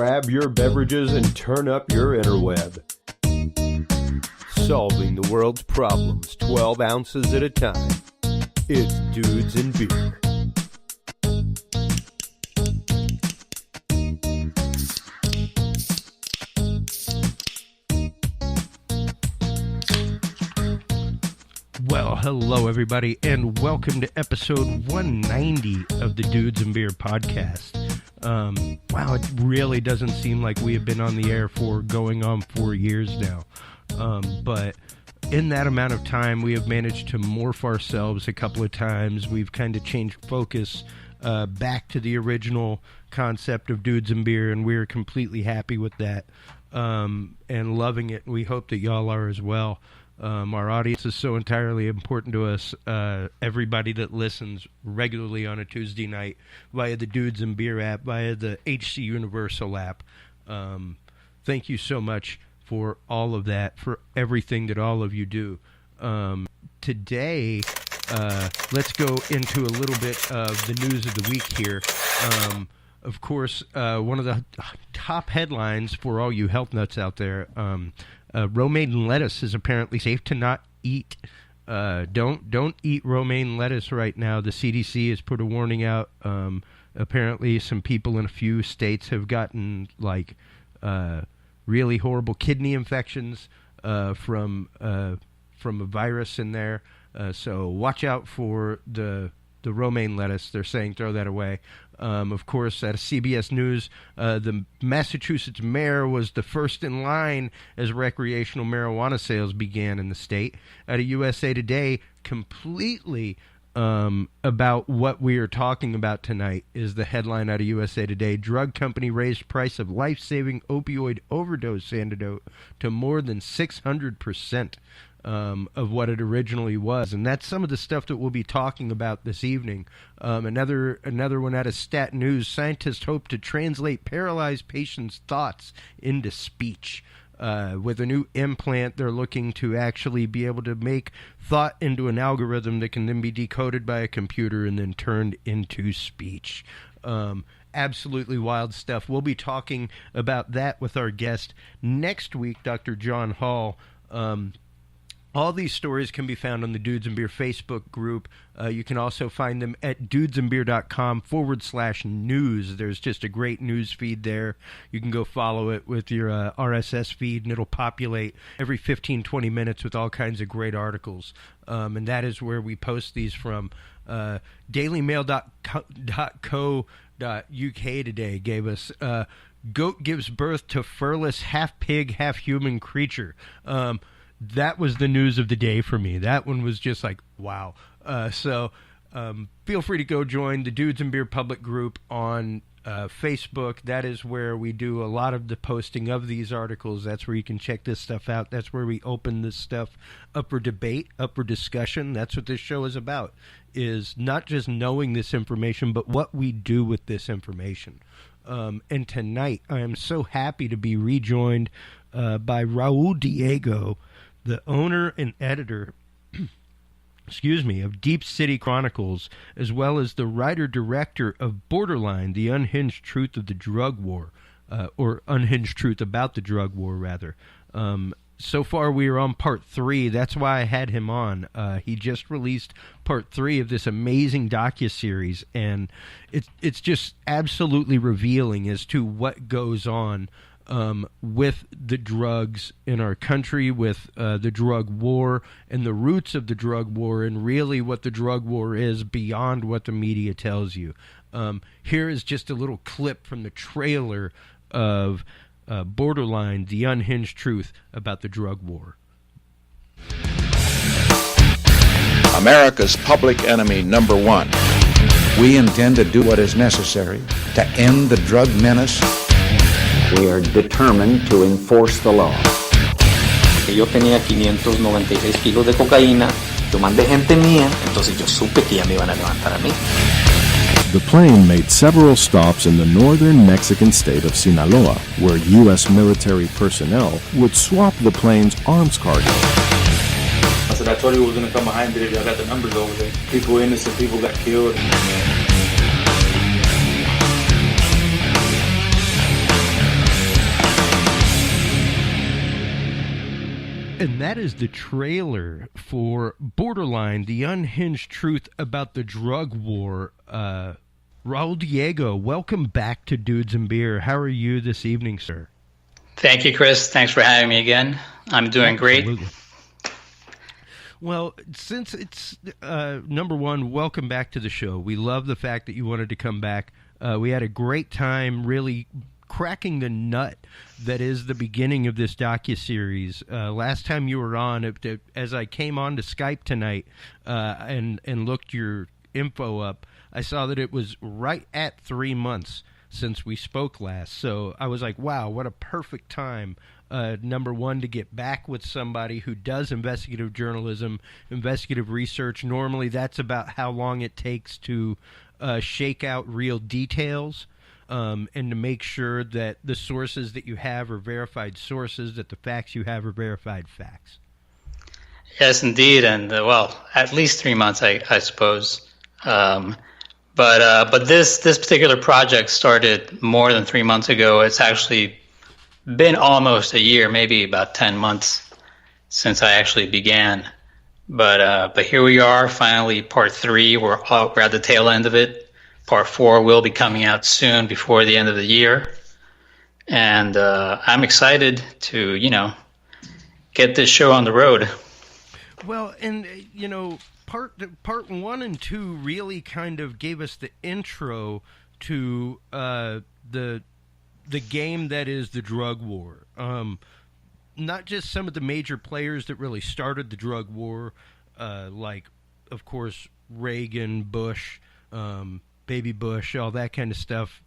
grab your beverages and turn up your interweb. Solving the world's problems 12 ounces at a time. It's Dudes and Beer. Well, hello everybody, and welcome to episode 190 of the Dudes and Beer podcast. Wow, it really doesn't seem like we have been on the air for going on 4 years now. But in that amount of time, we have managed to morph ourselves a couple of times. We've kind of changed focus back to the original concept of Dudes and Beer, and we're completely happy with that and loving it. We hope that y'all are as well. Our audience is so entirely important to us. Everybody that listens regularly on a Tuesday night via the Dudes and Beer app, via the HC Universal app. Thank you so much for all of that, for everything that all of you do. Today, let's go into a little bit of the news of the week here. Of course, one of the top headlines for all you health nuts out there, romaine lettuce is apparently safe to not eat. Don't eat romaine lettuce right now. The CDC has put a warning out. Apparently, some people in a few states have gotten really horrible kidney infections from a virus in there. So watch out for the romaine lettuce. They're saying throw that away. Of course, at CBS News, the Massachusetts mayor was the first in line as recreational marijuana sales began in the state. At a USA Today, completely about what we are talking about tonight is the headline out of USA Today. Drug company raised price of life-saving opioid overdose antidote to more than 600%. Of what it originally was, and that's some of the stuff that we'll be talking about this evening. Another one out of Stat News: scientists hope to translate paralyzed patients' thoughts into speech. With a new implant, they're looking to actually be able to make thought into an algorithm that can then be decoded by a computer and then turned into speech. Absolutely wild stuff. We'll be talking about that with our guest next week, Dr. John Hall. All these stories can be found on the Dudes and Beer Facebook group. You can also find them at dudesandbeer.com/news. There's just a great news feed there. You can go follow it with your RSS feed, and it'll populate every 15-20 minutes with all kinds of great articles. And that is where we post these from. dailymail.co.uk today gave us... goat gives birth to furless half-pig, half-human creature. That was the news of the day for me. That one was just like, wow. So feel free to go join the Dudes and Beer public group on Facebook. That is where we do a lot of the posting of these articles. That's where you can check this stuff out. That's where we open this stuff up for debate, up for discussion. That's what this show is about, is not just knowing this information, but what we do with this information. And tonight, I am so happy to be rejoined by Raul Diego, the owner and editor, of Deep City Chronicles, as well as the writer-director of Borderline, The Unhinged Truth of the Drug War, or Unhinged Truth About the Drug War, rather. So far, we are on part 3. That's why I had him on. He just released part 3 of this amazing docuseries, and it's just absolutely revealing as to what goes on with the drugs in our country, with the drug war and the roots of the drug war, and really what the drug war is beyond what the media tells you. Here is just a little clip from the trailer of Borderline, The Unhinged Truth About the Drug War. America's public enemy number one. We intend to do what is necessary to end the drug menace. We are determined to enforce the law. Yo tenía 596 kilos de cocaína, yo mandé gente mía, entonces yo supe que ya me iban a levantar a mí. The plane made several stops in the northern Mexican state of Sinaloa, where U.S. military personnel would swap the plane's arms cargo. I said, I told you we was going to come behind it. I got the numbers over there. People innocent, people got killed. And that is the trailer for Borderline, the unhinged truth about the drug war. Raul Diego, welcome back to Dudes and Beer. How are you this evening, sir? Thank you, Chris. Thanks for having me again. I'm doing Absolutely. great. Well, since it's number one, welcome back to the show. We love the fact that you wanted to come back. We had a great time really cracking the nut that is the beginning of this docuseries. Last time you were on, as I came on to Skype tonight and looked your info up, I saw that it was right at 3 months since we spoke last. So I was like, wow, what a perfect time, number one, to get back with somebody who does investigative journalism, investigative research. Normally that's about how long it takes to shake out real details. And to make sure that the sources that you have are verified sources, that the facts you have are verified facts. Yes, indeed, and well, at least 3 months, I suppose. But this particular project started more than 3 months ago. It's actually been almost a year, maybe about 10 months since I actually began. But here we are, finally, part 3. We're at the tail end of it. Part 4 will be coming out soon, before the end of the year. And I'm excited to, get this show on the road. Well, and, part 1 and 2 really kind of gave us the intro to the game that is the drug war. Not just some of the major players that really started the drug war, like, of course, Reagan, Bush, Baby Bush, all that kind of stuff,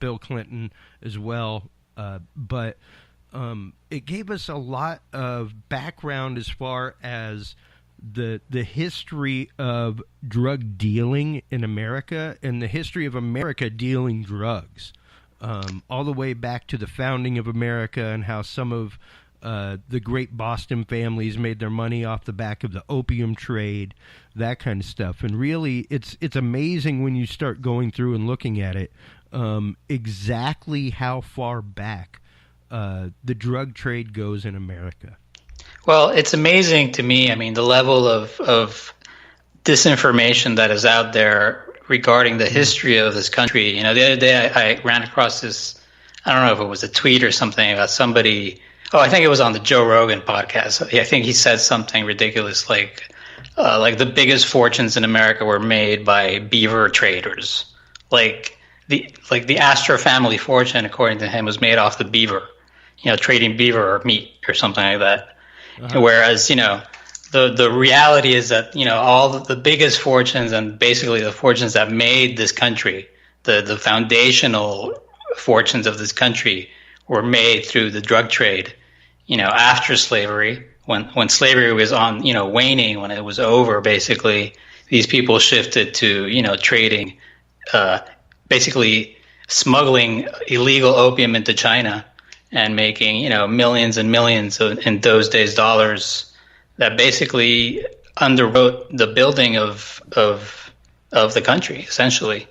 Bill Clinton as well. But it gave us a lot of background as far as the history of drug dealing in America and the history of America dealing drugs, all the way back to the founding of America and how some of the great Boston families made their money off the back of the opium trade, that kind of stuff. And really, it's amazing when you start going through and looking at it, exactly how far back the drug trade goes in America. Well, it's amazing to me. I mean, the level of disinformation that is out there regarding the history of this country. The other day I ran across this, I don't know if it was a tweet or something about somebody. Oh, I think it was on the Joe Rogan podcast. I think he said something ridiculous like the biggest fortunes in America were made by beaver traders. Like the Astor family fortune, according to him, was made off the beaver, trading beaver or meat or something like that. Uh-huh. Whereas, the reality is that, all the biggest fortunes and basically the fortunes that made this country, the foundational fortunes of this country were made through the drug trade. After slavery, when slavery was on, waning, when it was over, basically, these people shifted to, trading, basically smuggling illegal opium into China and making, millions and millions in those days dollars that basically underwrote the building of the country, essentially.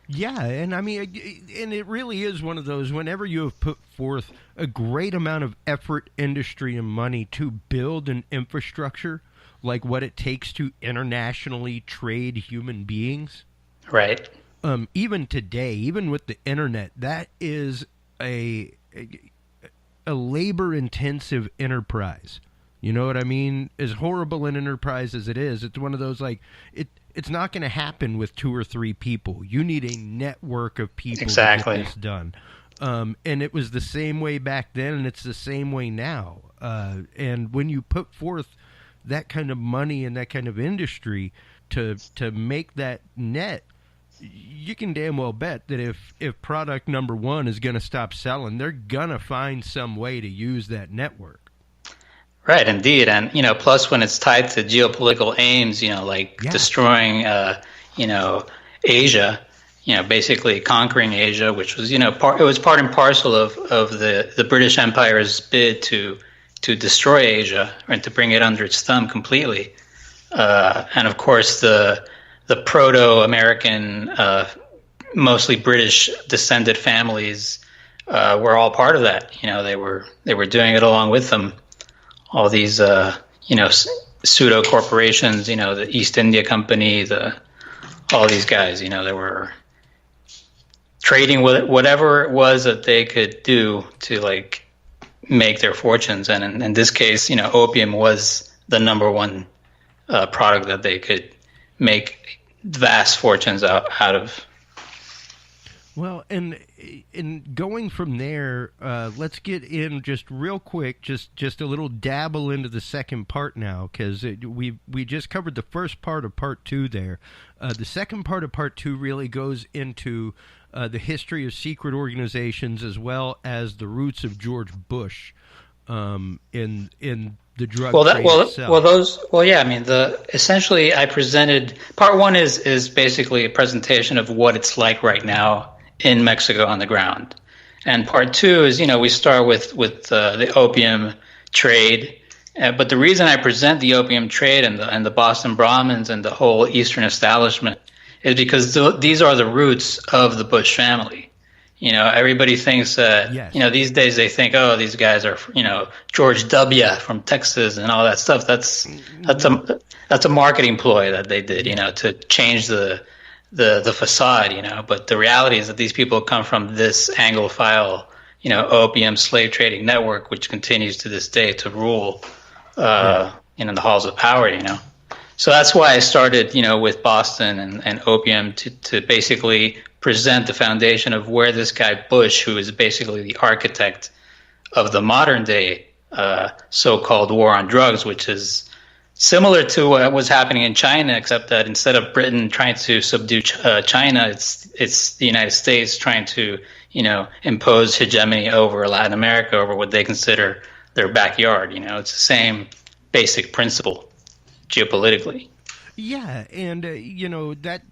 Yeah, and I mean, and it really is one of those, whenever you have put forth a great amount of effort, industry, and money to build an infrastructure like what it takes to internationally trade human beings. Right. Even today, even with the internet, that is a labor-intensive enterprise. You know what I mean? As horrible an enterprise as it is, it's one of those, it's not going to happen with 2 or 3 people. You need a network of people to get this done. And it was the same way back then, and it's the same way now. And when you put forth that kind of money and that kind of industry to make that net, you can damn well bet that if product number 1 is going to stop selling, they're going to find some way to use that network. Right, indeed. And, plus when it's tied to geopolitical aims, destroying, Asia, basically conquering Asia, which was, it was part and parcel of the British Empire's bid to destroy Asia and to bring it under its thumb completely. And of course, the proto-American, mostly British descended families were all part of that. They were doing it along with them all these pseudo corporations, the East India Company, all these guys, they were trading with whatever it was that they could do to like make their fortunes. And in this case, opium was the number one product that they could make vast fortunes out of. Well, and in going from there, let's get in just real quick, just a little dabble into the second part now, because we just covered the first part of part 2 there. The second part of part 2 really goes into the history of secret organizations as well as the roots of George Bush in the drug trade itself. Essentially I presented part 1 is basically a presentation of what it's like right now in Mexico on the ground. And part 2 is, we start with the opium trade. But the reason I present the opium trade and the Boston Brahmins and the whole Eastern establishment is because these are the roots of the Bush family. Everybody thinks that, yes. These days they think, oh, these guys are, George W. from Texas and all that stuff. That's a marketing ploy that they did, to change the facade, but the reality is that these people come from this Anglophile, opium slave trading network, which continues to this day to rule, in the halls of power, So that's why I started, with Boston and opium to basically present the foundation of where this guy Bush, who is basically the architect of the modern day so-called war on drugs, which is similar to what was happening in China, except that instead of Britain trying to subdue China, it's the United States trying to, impose hegemony over Latin America, over what they consider their backyard. It's the same basic principle geopolitically. Yeah, and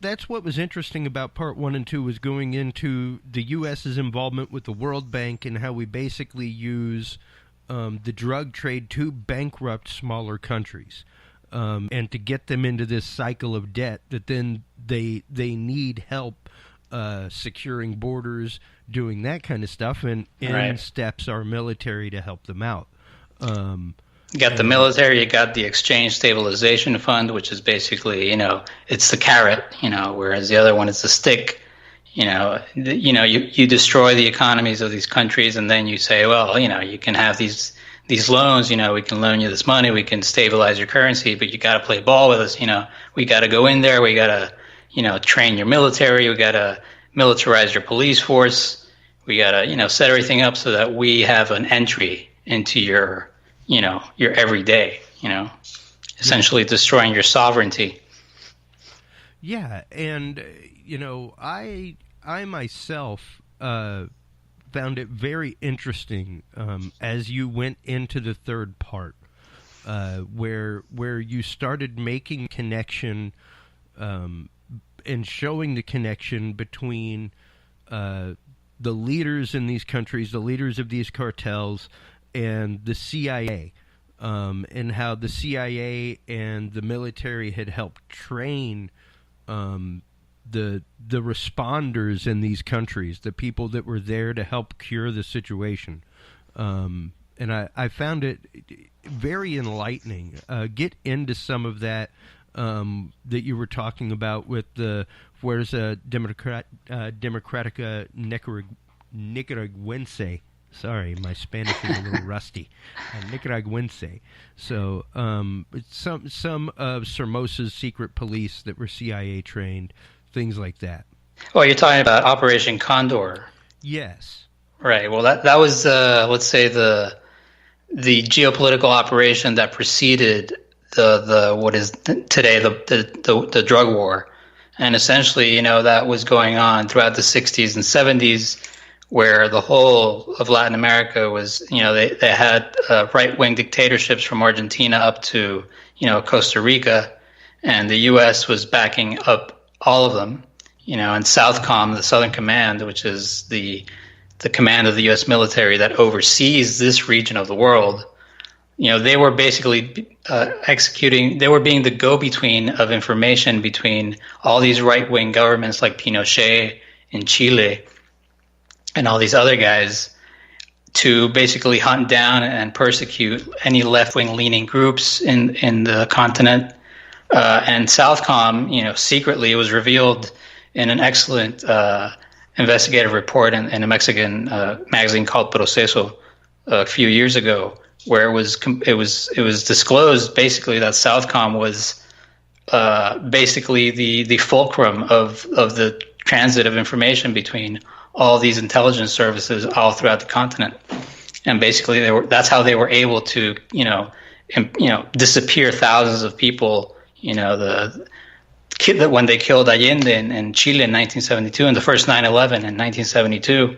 that's what was interesting about part 1 and 2 was going into the U.S.'s involvement with the World Bank and how we basically use the drug trade to bankrupt smaller countries. And to get them into this cycle of debt that then they need help securing borders, doing that kind of stuff, and steps our military to help them out. You got the military, you got the Exchange Stabilization Fund, which is basically, it's the carrot, whereas the other one is the stick. You destroy the economies of these countries, and then you say, well, you can have these loans, we can loan you this money, we can stabilize your currency, but you got to play ball with us, we got to go in there, we got to, train your military, we got to militarize your police force, we got to, set everything up so that we have an entry into your everyday, essentially destroying your sovereignty. Yeah, and, I myself found it very interesting as you went into the third part, where you started making connection and showing the connection between the leaders in these countries, the leaders of these cartels, and the CIA, and how the CIA and the military had helped train the responders in these countries, the people that were there to help cure the situation. And I found it very enlightening. Get into some of that that you were talking about with the Fuerza Democrática Nicaragüense. Sorry, my Spanish is a little rusty. Nicaragüense. So some of Somoza's secret police that were CIA trained, things like that. Oh, you're talking about Operation Condor. Yes. Right. Well, that was let's say the geopolitical operation that preceded the what is today the drug war, and essentially, that was going on throughout the 60s and 70s. Where the whole of Latin America was, they had right-wing dictatorships from Argentina up to, Costa Rica, and the U.S. was backing up all of them, and Southcom, the Southern Command, which is the command of the U.S. military that oversees this region of the world, they were basically they were being the go-between of information between all these right-wing governments like Pinochet in Chile and all these other guys to basically hunt down and persecute any left-wing leaning groups in the continent. And Southcom, secretly, it was revealed in an excellent investigative report in a Mexican magazine called Proceso a few years ago, where it was disclosed basically that Southcom was basically the fulcrum of the transit of information between all these intelligence services all throughout the continent, and basically that's how they were able to disappear thousands of people. The kid that when they killed Allende in Chile in 1972, and the first 9/11 in 1972,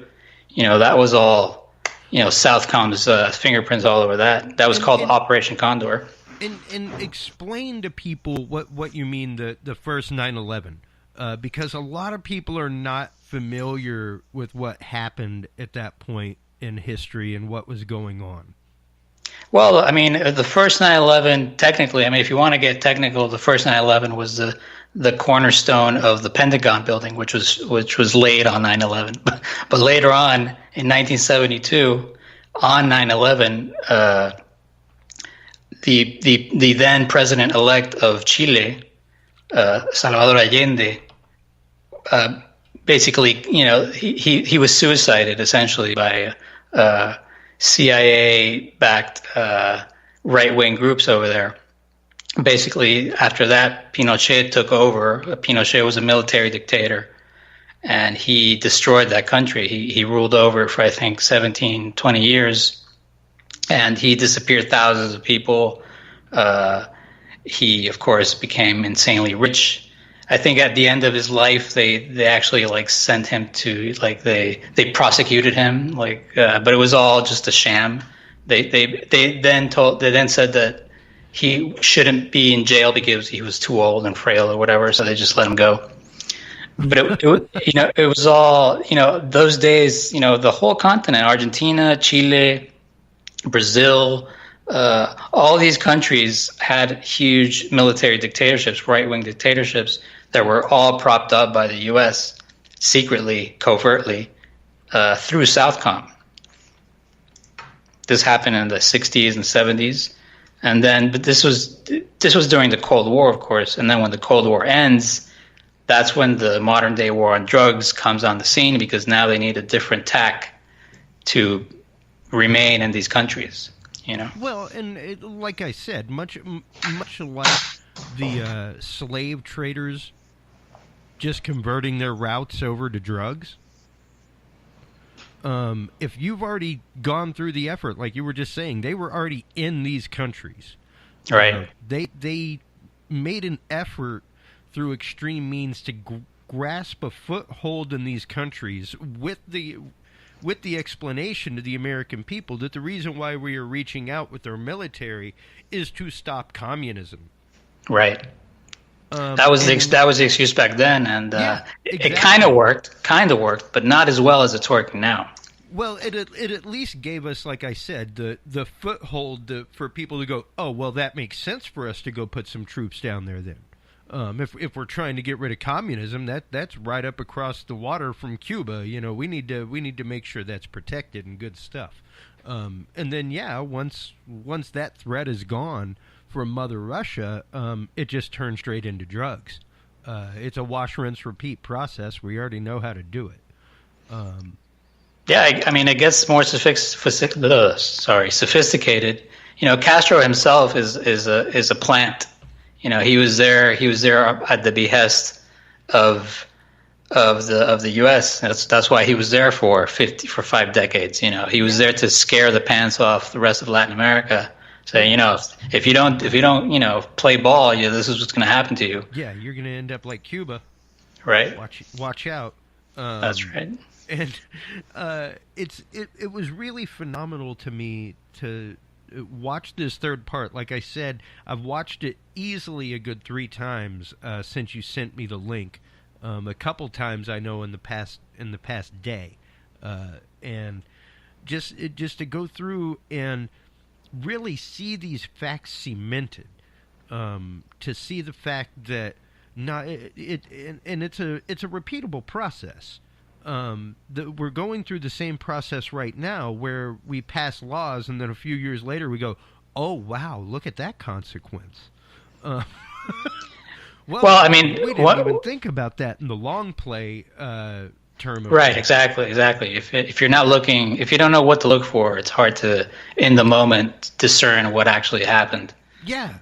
that was all Southcom's fingerprints all over that. That was called Operation Condor. And explain to people what you mean the first 9/11. Because a lot of people are not familiar with what happened at that point in history and what was going on. Well, I mean, the first 9/11, technically, I mean, if you want to get technical, the first 9/11 was the cornerstone of the Pentagon building, which was laid on 9/11. But later on, in 1972, on 9/11, the then president-elect of Chile, Salvador Allende, basically, he was suicided essentially by CIA-backed right-wing groups over there. Basically, after that, Pinochet took over. Pinochet was a military dictator, and he destroyed that country. He ruled over it for, I think, 17, 20 years, and he disappeared thousands of people. He, of course, became insanely rich. I think at the end of his life, they actually sent him to they prosecuted him but it was all just a sham. They then said that he shouldn't be in jail because he was too old and frail or whatever, so they just let him go. But it was all those days. The whole continent, Argentina, Chile, Brazil. All these countries had huge military dictatorships, right-wing dictatorships that were all propped up by the U.S. secretly, covertly, through Southcom. This happened in the 60s and 70s, but this was during the Cold War, of course. And then when the Cold War ends, that's when the modern-day war on drugs comes on the scene, because now they need a different tack to remain in these countries. Well, and like I said, much like the slave traders just converting their routes over to drugs. If you've already gone through the effort, like you were just saying, they were already in these countries. Right. They made an effort through extreme means to grasp a foothold in these countries with the explanation to the American people that the reason why we are reaching out with our military is to stop communism. Right. That was the excuse back then, and exactly. It kind of worked, but not as well as it's working now. Well, it at least gave us, like I said, the foothold for people to go, oh, well, that makes sense for us to go put some troops down there then. If we're trying to get rid of communism, that's right up across the water from Cuba. We need to make sure that's protected and good stuff. And then once that threat is gone from Mother Russia, it just turns straight into drugs. It's a wash, rinse, repeat process. We already know how to do it. I mean, it gets more sophisticated. Castro himself is a plant. He was there at the behest of the U.S. That's why he was there for 5 decades. He was there to scare the pants off the rest of Latin America. Say, if you don't play ball, this is what's going to happen to you. Yeah, you're going to end up like Cuba. Right. Watch out. That's right. And it was really phenomenal to me to watch this third part. Like I said, I've watched it easily a good 3 times since you sent me the link. A couple times I know in the past day, and just to go through and really see these facts cemented, to see the fact that it's a repeatable process. we're going through the same process right now where we pass laws and then a few years later we go, oh, wow, look at that consequence. Well, I mean, we didn't even think about that in the long play term. Right, exactly. If you're not looking, if you don't know what to look for, it's hard to, in the moment, discern what actually happened. Yeah.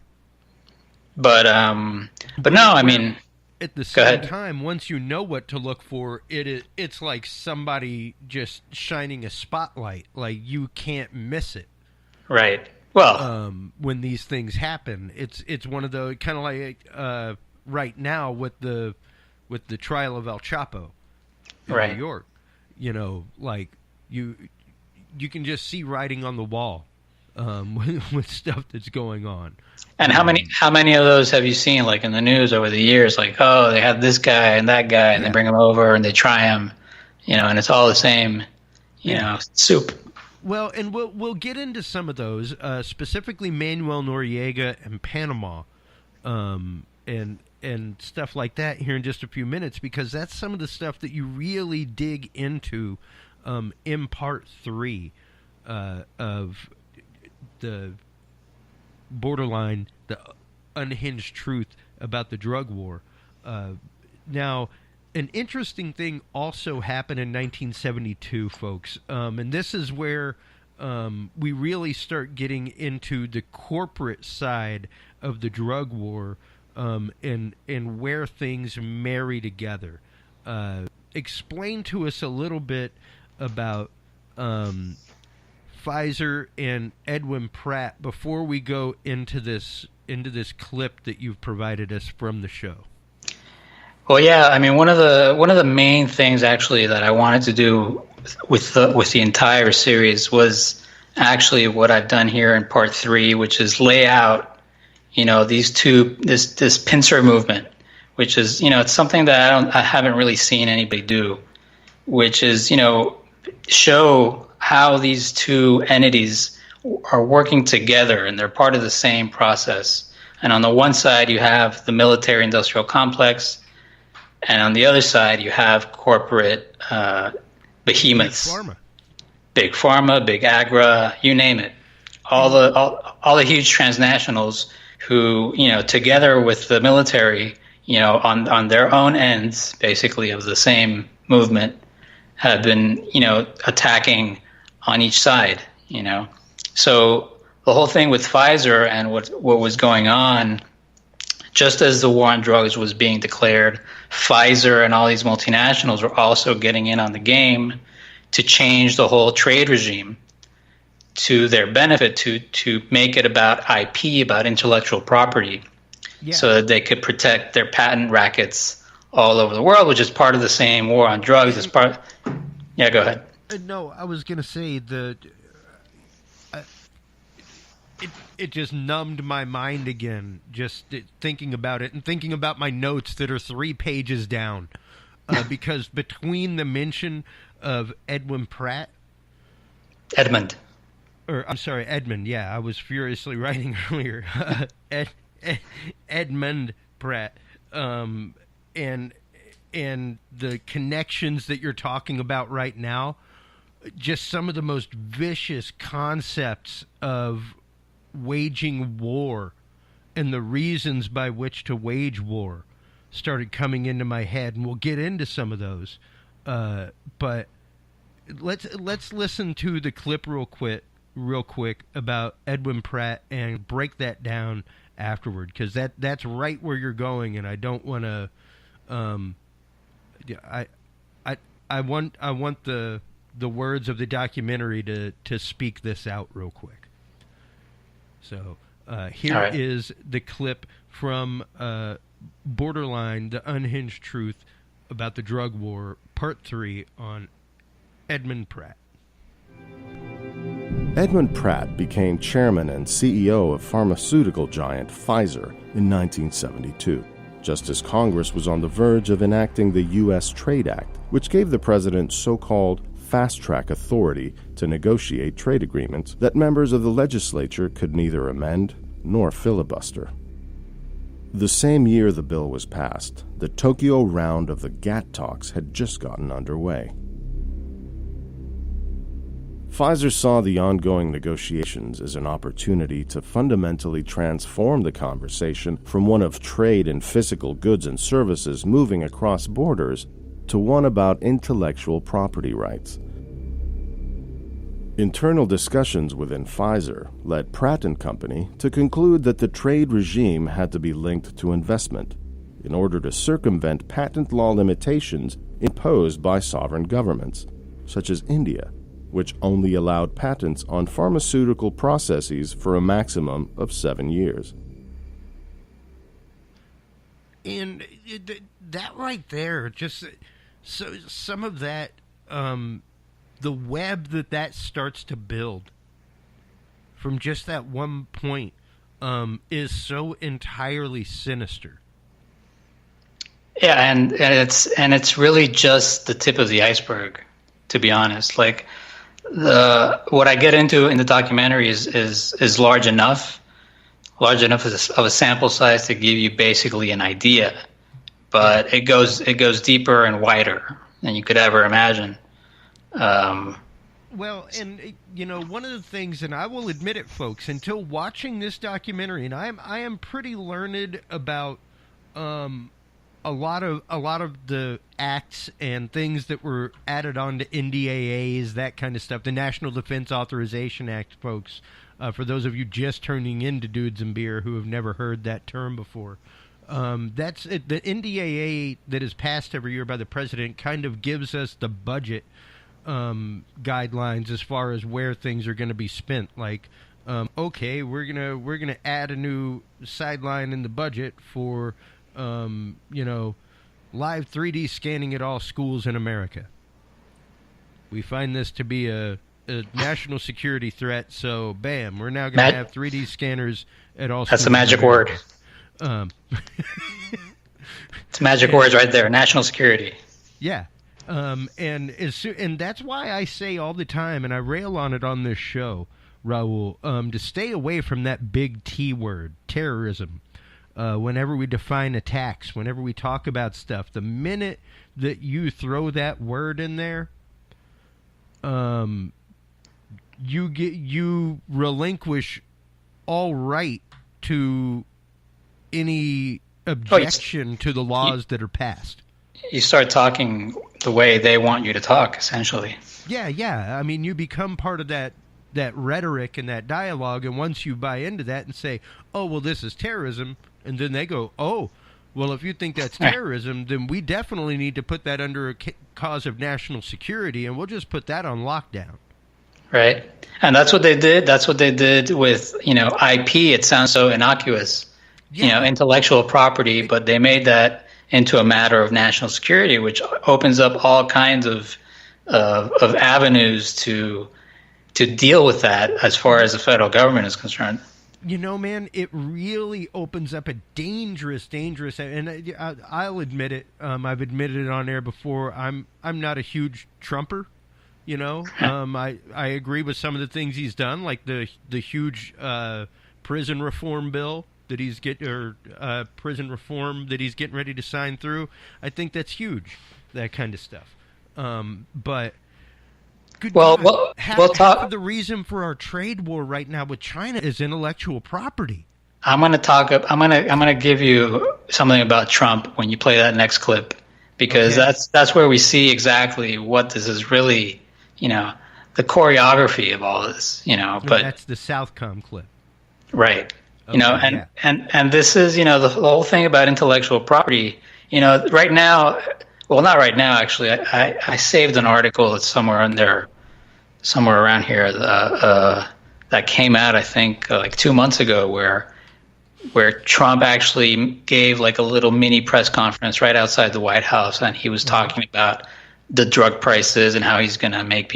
But no, I mean, at the same time, once you know what to look for, it's like somebody just shining a spotlight. Like, you can't miss it. Right. Well, when these things happen, it's one of the kind of like right now with the trial of El Chapo in New York. You know, like you can just see writing on the wall with stuff that's going on. And how many of those have you seen, like, in the news over the years? Like, oh, they have this guy and that guy, and they bring him over and they try him, you know, and it's all the same, you know, soup. Well, and we'll get into some of those, specifically Manuel Noriega and Panama, and stuff like that here in just a few minutes, because that's some of the stuff that you really dig into in part 3 of the borderline, the unhinged truth about the drug war. Now, an interesting thing also happened in 1972, folks, and this is where we really start getting into the corporate side of the drug war, and where things marry together. Explain to us a little bit about Pfizer and Edwin Pratt before we go into this clip that you've provided us from the show. Well, yeah, I mean, one of the main things actually that I wanted to do with the entire series was actually what I've done here in part 3, which is lay out, you know, this pincer movement, which is, you know, it's something that I haven't really seen anybody do, which is, you know, show how these two entities are working together and they're part of the same process. And on the one side, you have the military-industrial complex, and on the other side, you have corporate behemoths. Big Pharma, Big Agra, you name it. All the huge transnationals who, you know, together with the military, you know, on their own ends, basically, of the same movement, have been, you know, attacking on each side, you know. So the whole thing with Pfizer and what was going on, just as the war on drugs was being declared, Pfizer and all these multinationals were also getting in on the game to change the whole trade regime to their benefit, to make it about IP, about intellectual property, so that they could protect their patent rackets all over the world, which is part of the same war on drugs. As part. Yeah, go ahead. No, I was going to say it just numbed my mind again, just thinking about it and thinking about my notes that are 3 pages down, because between the mention of Edwin Pratt, Edmund, yeah, I was furiously writing earlier, Edmund Pratt, and the connections that you're talking about right now, just some of the most vicious concepts of waging war and the reasons by which to wage war started coming into my head, and we'll get into some of those. But let's listen to the clip real quick about Edwin Pratt and break that down afterward, because that's right where you're going, and I don't want to. I want the words of the documentary to speak this out real quick. So here is the clip from Borderline, The Unhinged Truth About the Drug War, Part 3 on Edmund Pratt. Edmund Pratt became chairman and CEO of pharmaceutical giant Pfizer in 1972, just as Congress was on the verge of enacting the U.S. Trade Act, which gave the president so-called fast-track authority to negotiate trade agreements that members of the legislature could neither amend nor filibuster. The same year the bill was passed, the Tokyo round of the GATT talks had just gotten underway. Pfizer saw the ongoing negotiations as an opportunity to fundamentally transform the conversation from one of trade in physical goods and services moving across borders to one about intellectual property rights. Internal discussions within Pfizer led Pratt & Company to conclude that the trade regime had to be linked to investment in order to circumvent patent law limitations imposed by sovereign governments, such as India, which only allowed patents on pharmaceutical processes for a maximum of 7 years. And that right there, just so some of that, the web that starts to build from just that one point is so entirely sinister. Yeah, and it's really just the tip of the iceberg, to be honest. Like what I get into in the documentary is large enough of a sample size to give you basically an idea, but it goes deeper and wider than you could ever imagine. Well, and one of the things, and I will admit it, folks, until watching this documentary, and I am pretty learned about a lot of the acts and things that were added on to NDAAs, that kind of stuff. The National Defense Authorization Act, folks. For those of you just turning into Dudes and Beer who have never heard that term before. That's it. The NDAA that is passed every year by the president kind of gives us the budget guidelines as far as where things are going to be spent. Like, okay, we're gonna add a new sideline in the budget for live 3D scanning at all schools in America. We find this to be a national security threat, so bam, we're now going to have 3D scanners at all schools. That's a magic word. It's magic words right there, national security. Yeah. And that's why I say all the time, and I rail on it on this show, Raul, to stay away from that big T word, terrorism. Whenever we define attacks, whenever we talk about stuff, the minute that you throw that word in there, you relinquish all right to any objection to the laws that are passed. You start talking the way they want you to talk, essentially. Yeah. I mean, you become part of that rhetoric and that dialogue, and once you buy into that and say, oh, well, this is terrorism, and then they go, oh, well, if you think that's terrorism, then we definitely need to put that under a cause of national security, and we'll just put that on lockdown. Right. And that's what they did. That's what they did with, IP. It sounds so innocuous, intellectual property, but they made that into a matter of national security, which opens up all kinds of avenues to deal with that as far as the federal government is concerned. Man, it really opens up a dangerous, and I'll admit it. I've admitted it on air before. I'm not a huge Trumper. I agree with some of the things he's done, like the huge prison reform bill that he's prison reform that he's getting ready to sign through. I think that's huge, that kind of stuff. But good God, half of the reason for our trade war right now with China is intellectual property. I'm going to give you something about Trump when you play that next clip, because that's where we see exactly what this is really, the choreography of all this, but that's the Southcom clip. Right. And this is, the whole thing about intellectual property, right now, well, not right now, actually. I saved an article that's somewhere around here that came out, I think, like 2 months ago, where Trump actually gave like a little mini press conference right outside the White House, and he was talking about the drug prices and how he's going to make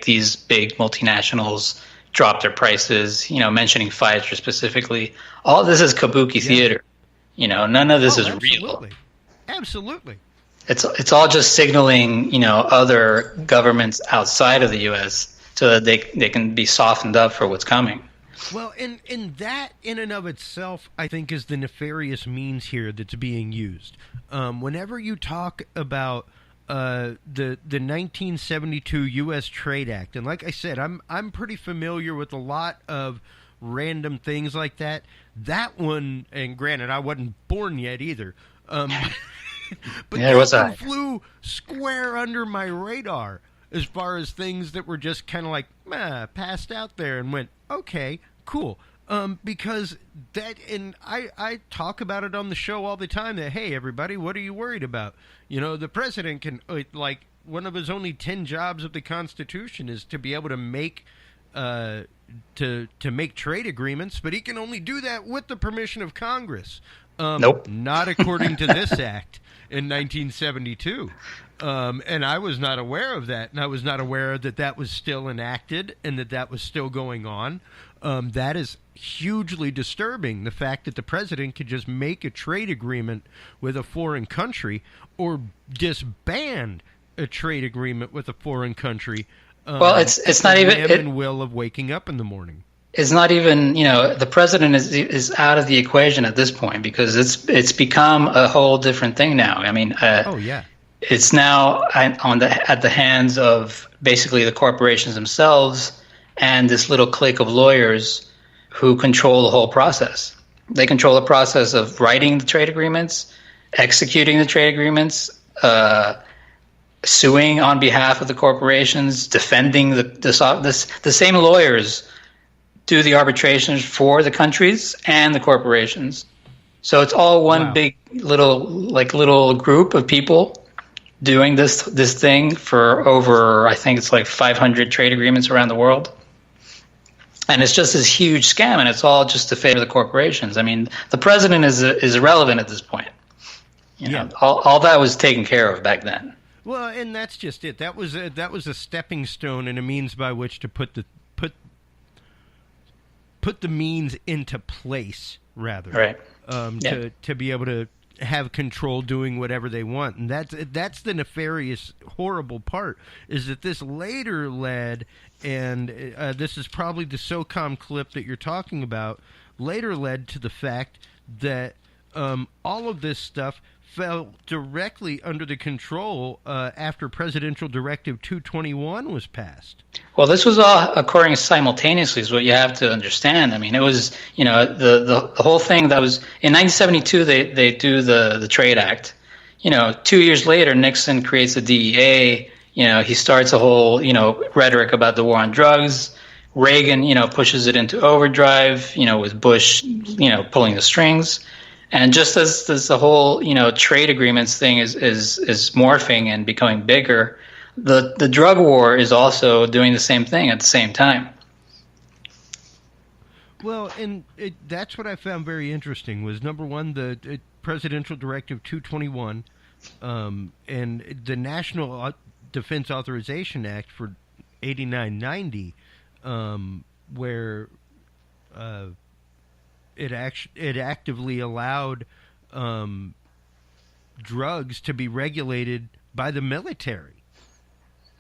these big multinationals drop their prices, mentioning Pfizer specifically. All this is kabuki theater. None of this is real. Absolutely. It's all just signaling, other governments outside of the U.S. so that they can be softened up for what's coming. Well, and that in and of itself, I think, is the nefarious means here that's being used. Whenever you talk about the 1972 U.S. Trade Act, and like I said, I'm pretty familiar with a lot of random things like that. That one, and granted, I wasn't born yet either. But yeah, that one flew square under my radar as far as things that were just kind of like passed out there, and went, okay, cool. Because that, and I talk about it on the show all the time, that, hey, everybody, what are you worried about? You know, the president can, like, one of his only 10 jobs of the Constitution is to be able to make to make trade agreements, but he can only do that with the permission of Congress. Nope. Not according to this act in 1972. And I was not aware of that, and I was not aware that that was still enacted and that that was still going on. That is hugely disturbing, the fact that the president could just make a trade agreement with a foreign country or disband a trade agreement with a foreign country. Well, it's not even and will of waking up in the morning. It's not even, the president is out of the equation at this point, because it's become a whole different thing now. I mean, it's now at the hands of basically the corporations themselves and this little clique of lawyers who control the whole process. They control the process of writing the trade agreements, executing the trade agreements, suing on behalf of the corporations, defending the same lawyers do the arbitrations for the countries and the corporations. So it's all one big little group of people doing this thing for over, I think it's like 500 trade agreements around the world. And it's just this huge scam, and it's all just to favor the corporations. I mean, the president is irrelevant at this point. You know, all that was taken care of back then. Well, and that's just it. That was a stepping stone and a means by which to put the means into place, rather. Right. To be able to have control doing whatever they want. And that's the nefarious, horrible part, is that this later led, and this is probably the SOCOM clip that you're talking about, later led to the fact that all of this stuff fell directly under the control after Presidential Directive 221 was passed. Well, this was all occurring simultaneously, is what you have to understand. I mean, it was, the whole thing that was, in 1972, they do the Trade Act. 2 years later, Nixon creates the DEA. He starts a whole, rhetoric about the war on drugs. Reagan, pushes it into overdrive, with Bush, pulling the strings. And just as the whole, trade agreements thing is morphing and becoming bigger, the drug war is also doing the same thing at the same time. Well, and that's what I found very interesting was, number one, the Presidential Directive 221 and the National Defense Authorization Act for 8990, where it actively allowed drugs to be regulated by the military.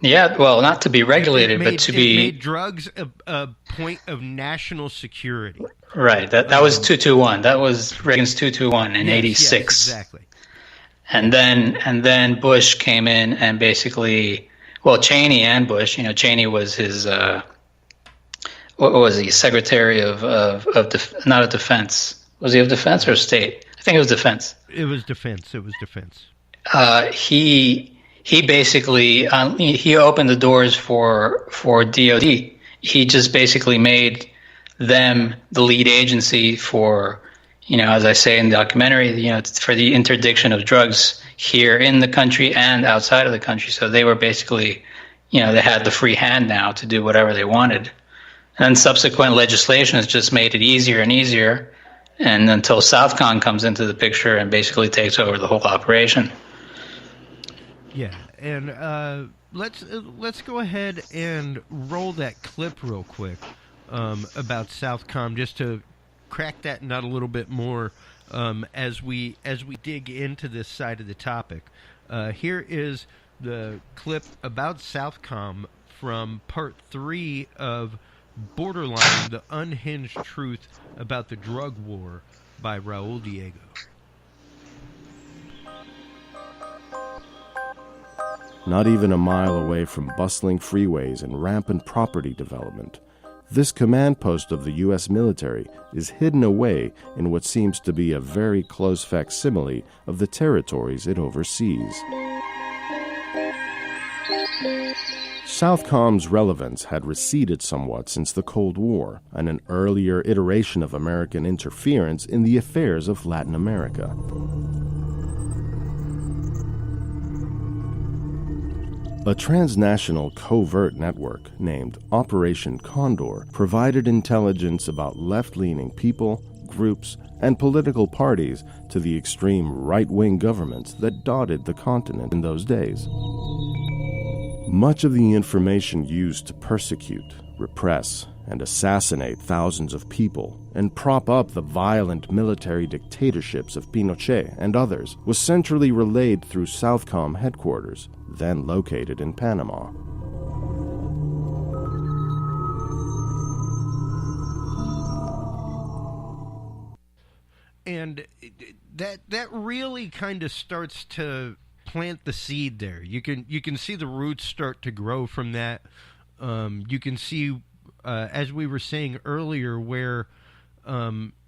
Yeah, well, not to be regulated, but to be... It made drugs a point of national security. Right, that was 221. That was Reagan's 221 in 86. Yes, exactly. And then Bush came in and basically... Well, Cheney and Bush, Cheney was his... what was he? Secretary of not of defense. Was he of defense or state? I think it was defense. It was defense. He basically he opened the doors for DOD. He just basically made them the lead agency for, as I say in the documentary, for the interdiction of drugs here in the country and outside of the country. So they were basically, they had the free hand now to do whatever they wanted. And subsequent legislation has just made it easier and easier, and until Southcon comes into the picture and basically takes over the whole operation. Yeah, and let's go ahead and roll that clip real quick about Southcom, just to crack that nut a little bit more as we dig into this side of the topic. Here is the clip about Southcom from part 3 of Borderline, The Unhinged Truth About the Drug War by Raul Diego. Not even a mile away from bustling freeways and rampant property development, this command post of the U.S. military is hidden away in what seems to be a very close facsimile of the territories it oversees. Southcom's relevance had receded somewhat since the Cold War and an earlier iteration of American interference in the affairs of Latin America. A transnational covert network named Operation Condor provided intelligence about left-leaning people, groups, and political parties to the extreme right-wing governments that dotted the continent in those days. Much of the information used to persecute, repress, and assassinate thousands of people and prop up the violent military dictatorships of Pinochet and others was centrally relayed through Southcom headquarters, then located in Panama. And that really kind of starts to plant the seed there. You can see the roots start to grow from that. You can see, as we were saying earlier, where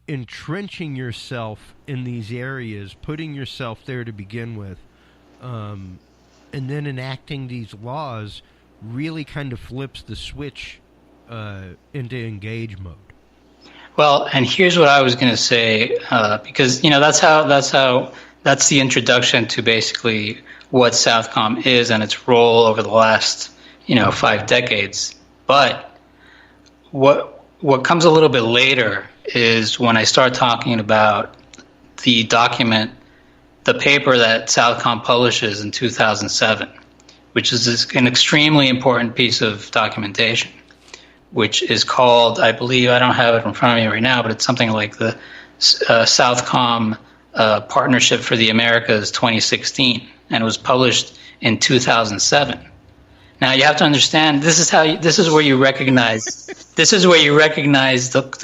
entrenching yourself in these areas, putting yourself there to begin with, and then enacting these laws really kind of flips the switch into engage mode. Well, and here's what I was going to say, because that's the introduction to basically what Southcom is and its role over the last 5 decades. But what comes a little bit later is when I start talking about the document, the paper that Southcom publishes in 2007, which is an extremely important piece of documentation, which is called, I believe, I don't have it in front of me right now, but it's something like the Southcom Partnership for the Americas 2016, and it was published in 2007. Now you have to understand, this is where you recognize the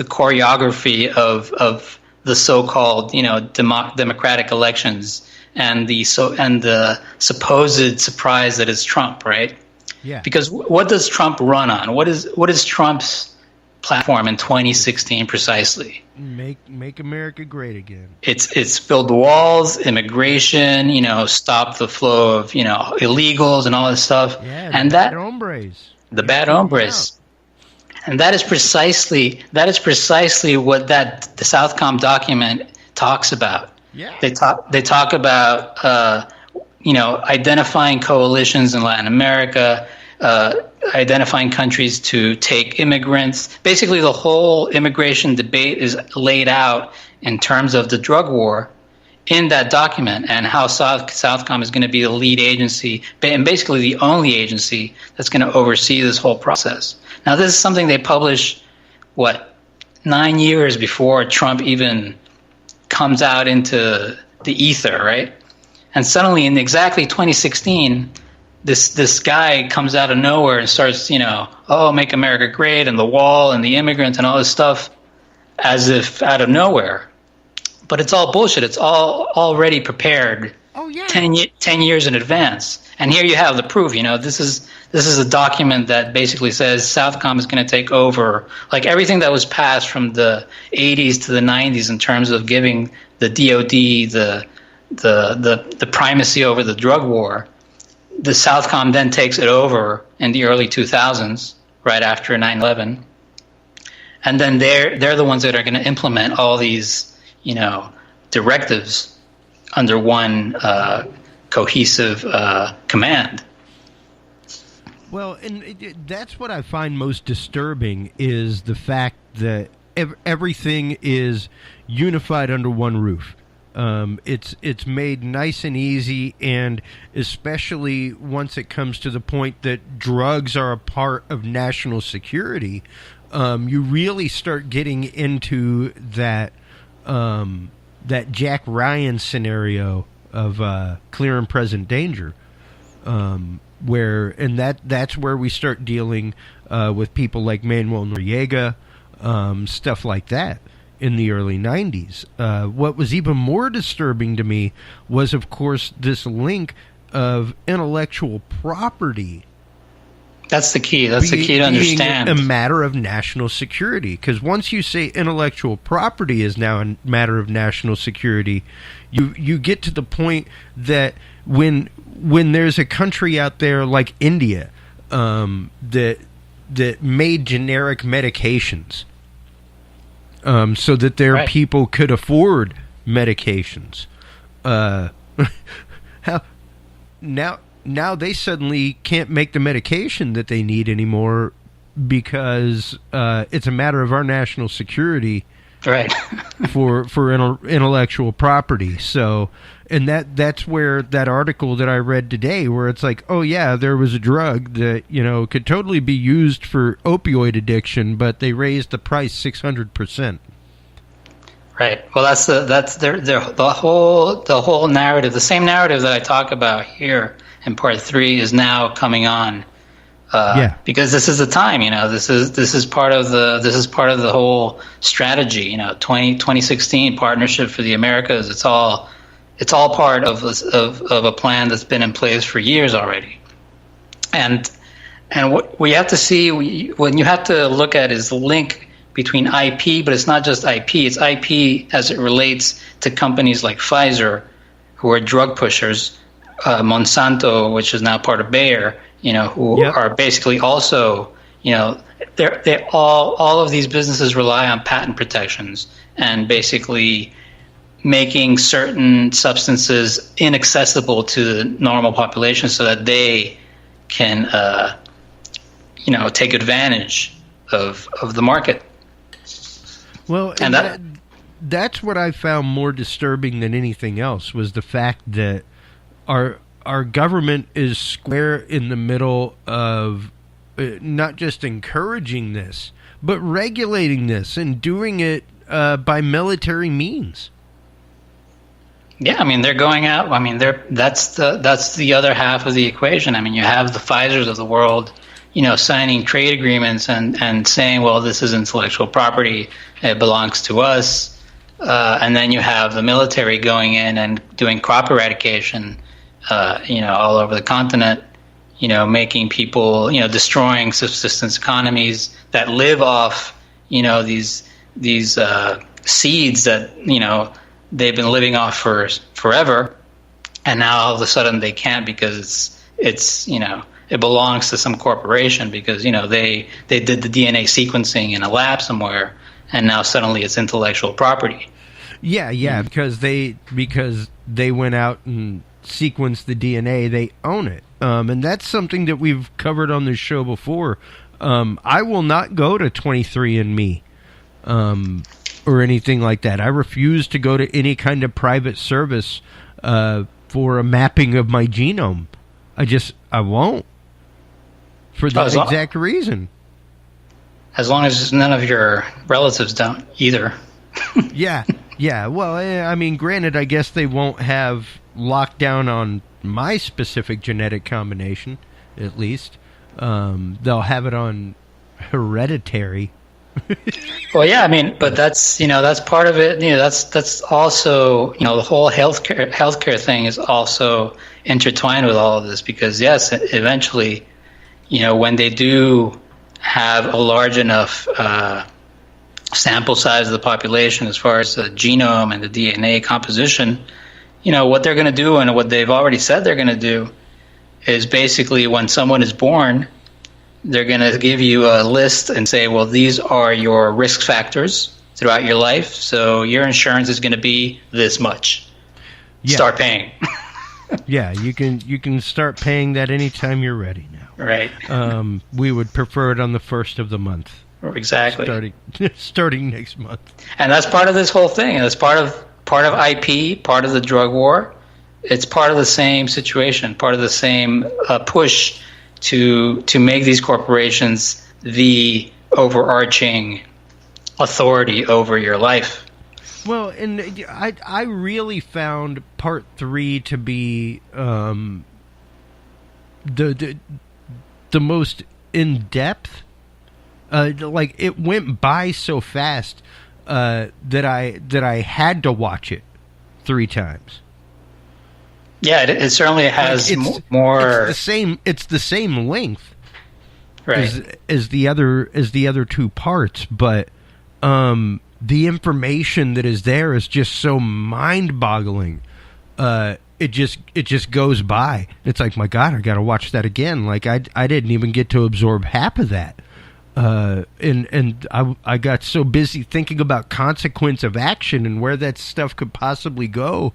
choreography of the so-called democratic elections and the supposed surprise that is Trump, right? Yeah. Because what does Trump run on? What is Trump's platform in 2016 precisely? Make America great again. It's build walls, immigration, stop the flow of illegals and all this stuff. Yeah, and bad hombres. The bad hombres. And that is precisely what the Southcom document talks about. Yeah. They talk about identifying coalitions in Latin America, identifying countries to take immigrants. Basically, the whole immigration debate is laid out in terms of the drug war in that document, and how Southcom is going to be the lead agency and basically the only agency that's going to oversee this whole process. Now, this is something they published, 9 years before Trump even comes out into the ether, right? And suddenly, in exactly 2016, this guy comes out of nowhere and starts, make America great, and the wall and the immigrants and all this stuff, as if out of nowhere. But it's all bullshit. It's all already prepared. Oh, yeah. 10 years in advance. And here you have the proof. This is a document that basically says Southcom is going to take over, like everything that was passed from the 80s to the 90s in terms of giving the DoD the primacy over the drug war. The Southcom then takes it over in the early 2000s, right after 9/11, and then they're the ones that are going to implement all these directives under one cohesive command. Well, and that's what I find most disturbing is the fact that everything is unified under one roof. It's made nice and easy, and especially once it comes to the point that drugs are a part of national security, you really start getting into that Jack Ryan scenario of clear and present danger. that's where we start dealing with people like Manuel Noriega, stuff like that in the early 90s. What was even more disturbing to me was, of course, this link of intellectual property. That's the key. That's the key to understand. A matter of national security. Because once you say intellectual property is now a matter of national security, you get to the point that when there's a country out there like India that made generic medications so that their people could afford medications, now they suddenly can't make the medication that they need anymore because it's a matter of our national security, right? for intellectual property. So, and that's where that article that I read today, where it's like, oh yeah, there was a drug that could totally be used for opioid addiction, but they raised the price 600%. Right. Well, that's the whole narrative. The same narrative that I talk about here in part 3 is now coming on. Because this is the time. This is part of the whole strategy. 2016 Partnership for the Americas. It's all part of a plan that's been in place for years already. And what we have to see, what you have to look at is the link between IP, but it's not just IP. It's IP as it relates to companies like Pfizer, who are drug pushers, Monsanto, which is now part of Bayer, who are basically also, they all of these businesses rely on patent protections and basically making certain substances inaccessible to the normal population so that they can, take advantage of the market. Well, and that's what I found more disturbing than anything else, was the fact that our government is square in the middle of not just encouraging this, but regulating this and doing it by military means. Yeah, they're going out. That's the other half of the equation. You have the Pfizers of the world, signing trade agreements and saying, well, this is intellectual property, it belongs to us. And then you have the military going in and doing crop eradication, all over the continent, making people, destroying subsistence economies that live off, these seeds that, they've been living off for forever. And now all of a sudden they can't because it's it belongs to some corporation because, they did the DNA sequencing in a lab somewhere, and now suddenly it's intellectual property. Yeah, because they went out and sequenced the DNA, they own it. And that's something that we've covered on this show before. I will not go to 23andMe or anything like that. I refuse to go to any kind of private service for a mapping of my genome. I won't. For that exact reason. As long as none of your relatives don't either. Yeah. Well, granted, I guess they won't have lockdown on my specific genetic combination, at least. They'll have it on hereditary. Well, yeah, but that's that's part of it. That's also the whole healthcare thing is also intertwined with all of this because yes, eventually, when they do have a large enough sample size of the population as far as the genome and the DNA composition, what they're going to do and what they've already said they're going to do is basically when someone is born, they're going to give you a list and say, well, these are your risk factors throughout your life. So your insurance is going to be this much. Yeah. Start paying. Yeah, you can start paying that anytime you're ready now. Right. We would prefer it on the first of the month. Exactly. Starting next month. And that's part of this whole thing. And that's part of IP, part of the drug war. It's part of the same situation, part of the same push to make these corporations the overarching authority over your life. Well, and I really found part 3 to be the most in depth. Like it went by so fast that I had to watch it 3 times. Yeah, it certainly has like more. It's the same length, right, as the other 2 parts, but the information that is there is just so mind-boggling. It just goes by. It's like, my God, I got to watch that again. Like I didn't even get to absorb half of that. And I got so busy thinking about consequence of action and where that stuff could possibly go,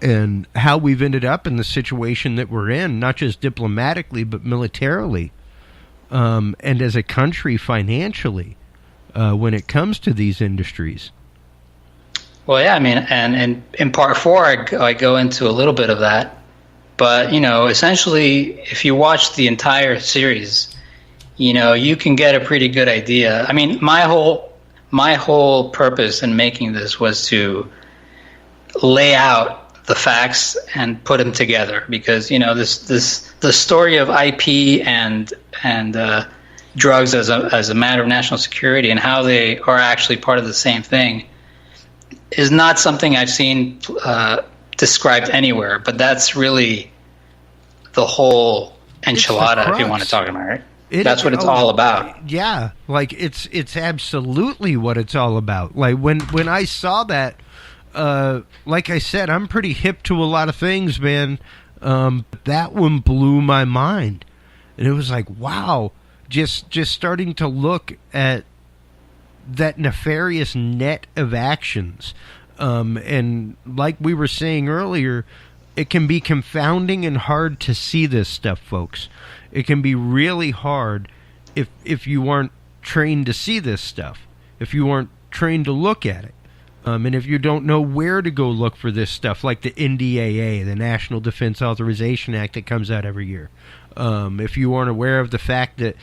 and how we've ended up in the situation that we're in, not just diplomatically but militarily, and as a country financially, when it comes to these industries. Well, yeah, I mean, and in part 4, I go into a little bit of that, but essentially, if you watch the entire series, you can get a pretty good idea. I mean, my whole purpose in making this was to lay out the facts and put them together, because the story of IP and drugs as a matter of national security and how they are actually part of the same thing is not something I've seen described anywhere. But that's really the whole enchilada, if you want to talk about it, right? That's what it's all about. Yeah, like it's absolutely what it's all about. Like when I saw that, like I said, I'm pretty hip to a lot of things, man. That one blew my mind, and it was like, wow, just starting to look at that nefarious net of actions, and like we were saying earlier, it can be confounding and hard to see this stuff, folks. It can be really hard if you aren't trained to see this stuff, if you aren't trained to look at it, and if you don't know where to go look for this stuff, like the NDAA, the National Defense Authorization Act that comes out every year. If you aren't aware of the fact that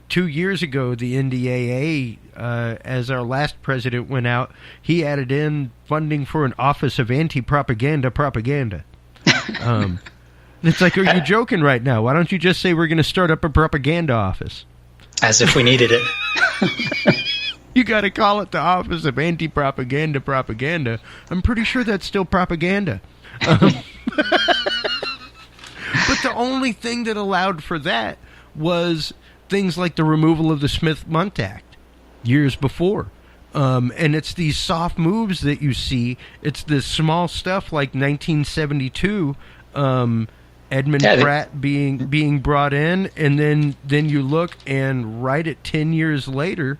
2 years ago, the NDAA, as our last president went out, he added in funding for an Office of Anti-Propaganda Propaganda. It's like, are you joking right now? Why don't you just say we're going to start up a propaganda office? As if we needed it. You got to call it the Office of Anti-Propaganda Propaganda. I'm pretty sure that's still propaganda. But the only thing that allowed for that was things like the removal of the Smith-Mundt Act years before. And it's these soft moves that you see. It's this small stuff like 1972, Edmund Pratt being brought in, and then you look, and right at 10 years later,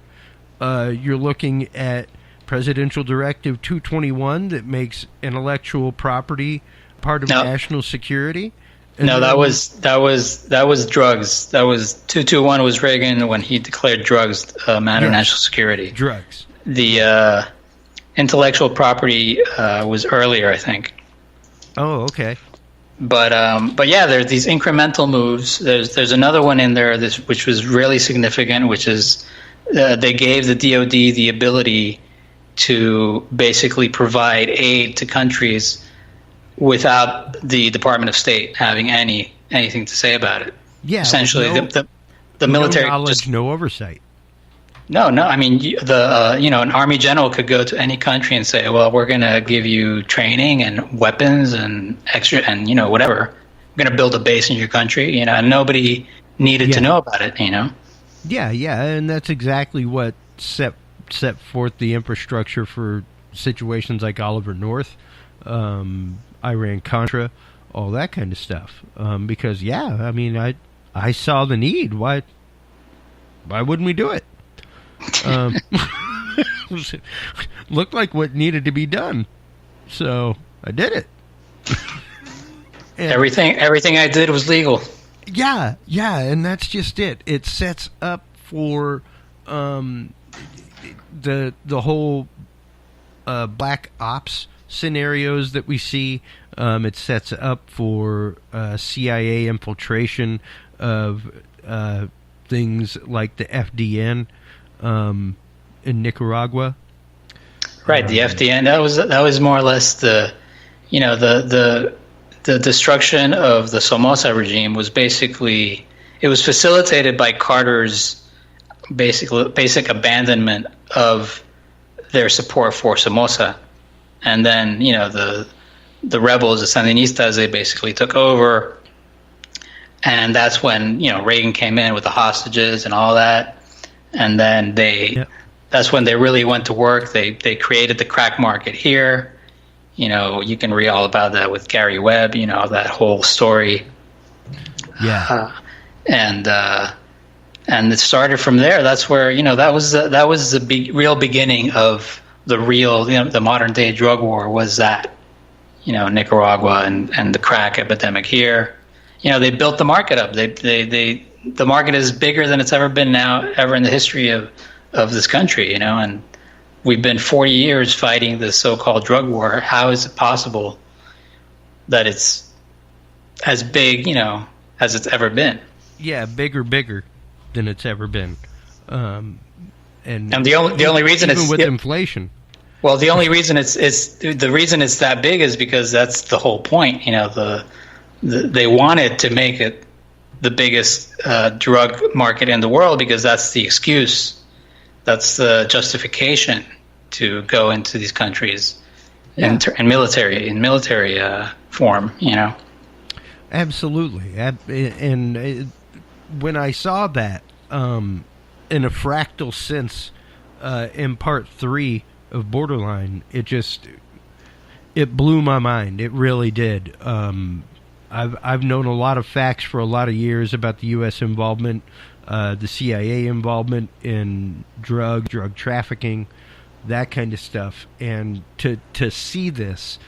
you're looking at Presidential Directive 221 that makes intellectual property part of national security. And that was drugs. That was 221 was Reagan when he declared drugs a matter of national security. Drugs. The intellectual property was earlier, I think. Oh, okay. But yeah, there's these incremental moves. There's another one in there which was really significant, which is they gave the DoD the ability to basically provide aid to countries without the Department of State having anything to say about it. Yeah, essentially, the military no knowledge, no oversight. No. I mean, an army general could go to any country and say, "Well, we're going to give you training and weapons and extra, and whatever. We're going to build a base in your country." And nobody needed to know about it. Yeah, and that's exactly what set forth the infrastructure for situations like Oliver North, Iran-Contra, all that kind of stuff. Because I mean, I saw the need. Why wouldn't we do it? Looked like what needed to be done, so I did it. Everything I did was legal. Yeah, and that's just it. It sets up for the whole black ops scenarios that we see. It sets up for CIA infiltration of things like the FDN in Nicaragua. Right, the FDN. That was more or less the the destruction of the Somoza regime was basically, it was facilitated by Carter's basic abandonment of their support for Somoza. And then, you know, the rebels, the Sandinistas, they basically took over. And that's when, you know, Reagan came in with the hostages and all that. And then that's when they really went to work. They created the crack market here. You know, you can read all about that with Gary Webb, you know, that whole story. Yeah. And it started from there. That's where, you know, that was the real beginning of the real, you know, the modern day drug war was that, you know, Nicaragua and the crack epidemic here. You know, they built the market up. The market is bigger than it's ever been ever in the history of this country, you know, and we've been 40 years fighting this so-called drug war. How is it possible that it's as big, you know, as it's ever been? Yeah, bigger than it's ever been. And the only reason even it's with inflation. Well, the only reason the reason it's that big is because that's the whole point. You know, they wanted to make it the biggest drug market in the world because that's the excuse. That's the justification to go into these countries in military form, you know. Absolutely. And when I saw that in a fractal sense in part 3 of Borderline, it blew my mind. It really did. I've known a lot of facts for a lot of years about the U.S. involvement, the CIA involvement in drug trafficking, that kind of stuff. And to see this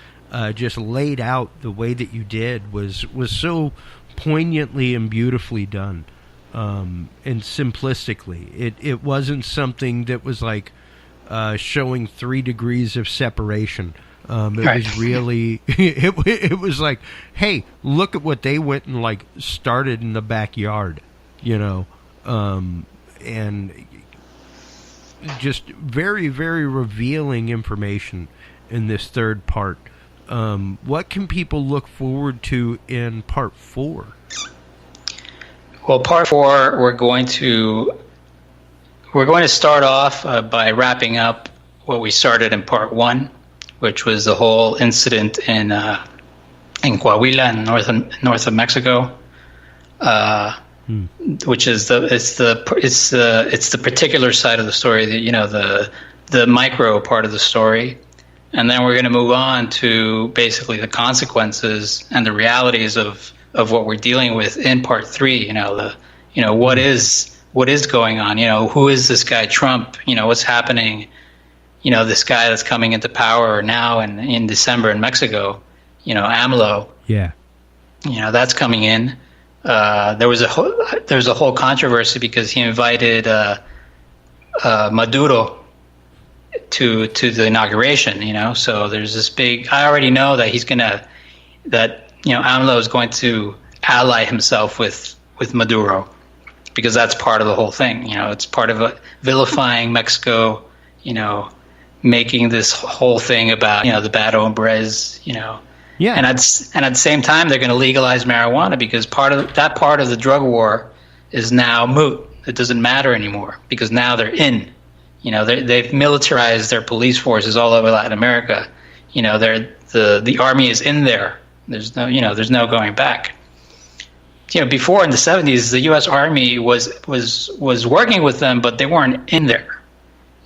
just laid out the way that you did was so poignantly and beautifully done, and simplistically. It wasn't something that was like showing 3 degrees of separation. It was really, it was like, hey, look at what they went and like started in the backyard, you know, and just very, very revealing information in this third part. What can people look forward to in part 4? Well, part 4, we're going to start off by wrapping up what we started in part 1, which was the whole incident in Coahuila in north of Mexico, which is the particular side of the story, that, you know, the micro part of the story, and then we're going to move on to basically the consequences and the realities of what we're dealing with in part 3. You know, what is going on? You know, who is this guy Trump? You know, what's happening? You know, this guy that's coming into power now in December in Mexico, you know, AMLO. Yeah. You know, that's coming in. There was a whole controversy because he invited Maduro to the inauguration, you know. So there's this big, I already know that AMLO is going to ally himself with Maduro, because that's part of the whole thing. You know, it's part of vilifying Mexico, you know, making this whole thing about, you know, the bad hombres, you know. Yeah. And at the same time, they're going to legalize marijuana because part of the drug war is now moot. It doesn't matter anymore because now they're in. You know, they've militarized their police forces all over Latin America. You know, the army is in there. There's no going back. You know, before in the 70s, the U.S. Army was working with them, but they weren't in there.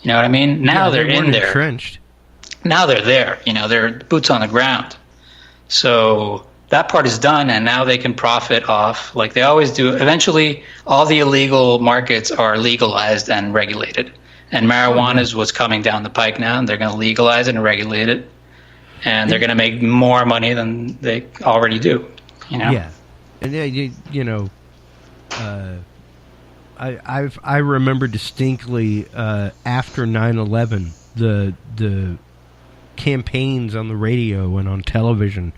You know what I mean? Now they're in there. Entrenched. Now they're there. You know, they're boots on the ground. So that part is done, and now they can profit off like they always do. Eventually, all the illegal markets are legalized and regulated. And marijuana is what's coming down the pike now, and they're going to legalize it and regulate it. And they're going to make more money than they already do. You know? Yeah. And you know, I remember distinctly after 9/11 the campaigns on the radio and on television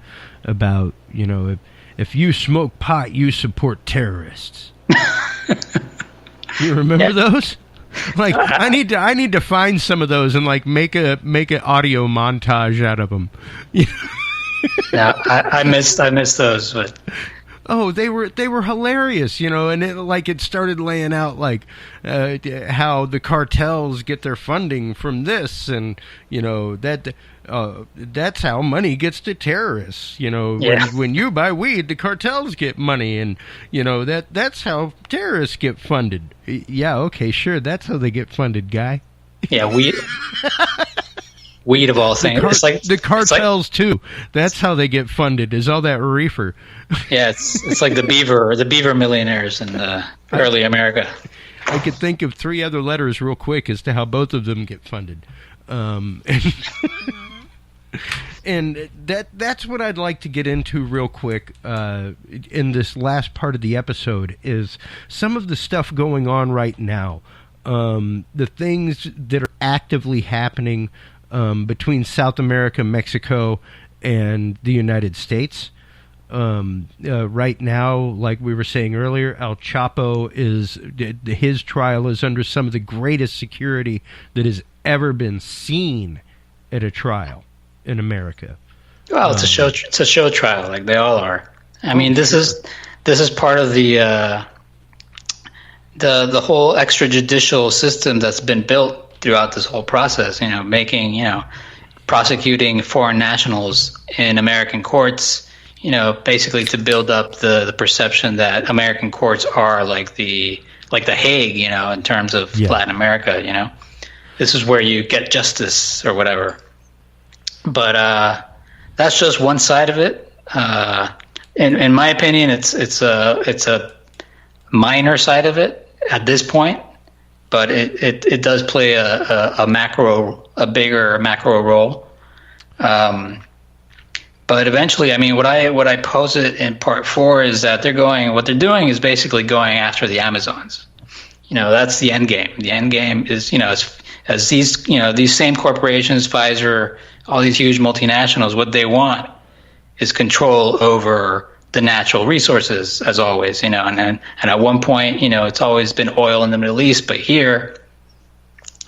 about, you know, if you smoke pot, you support terrorists. You remember those? Like, I need to find some of those and like make an audio montage out of them. Yeah, I missed those, but oh, they were hilarious, and it started laying out how the cartels get their funding from this, and that's how money gets to terrorists. When you buy weed, the cartels get money, and that's how terrorists get funded. Yeah, okay, sure, that's how they get funded, guy. Yeah, weed of all things. The cartels too. That's how they get funded. Is all that reefer? Yeah, it's like the beaver millionaires in early America. I could think of 3 other letters real quick as to how both of them get funded, and that's what I'd like to get into real quick in this last part of the episode is some of the stuff going on right now, the things that are actively happening between South America, Mexico, and the United States. Right now, like we were saying earlier, El Chapo his trial is under some of the greatest security that has ever been seen at a trial in America. Well, it's a show. It's a show trial, like they all are. I mean, this is part of the whole extrajudicial system that's been built throughout this whole process, prosecuting foreign nationals in American courts, basically to build up the perception that American courts are like the Hague, in terms of Latin America, This is where you get justice or whatever. But that's just one side of it. In my opinion, it's a minor side of it at this point. But it does play a bigger macro role. But eventually, I mean, what I posit in part 4 is that what they're doing is basically going after the Amazons. That's the end game. The end game is, as these same corporations, Pfizer, all these huge multinationals, what they want is control over the natural resources, as always, and at one point, it's always been oil in the Middle East, but here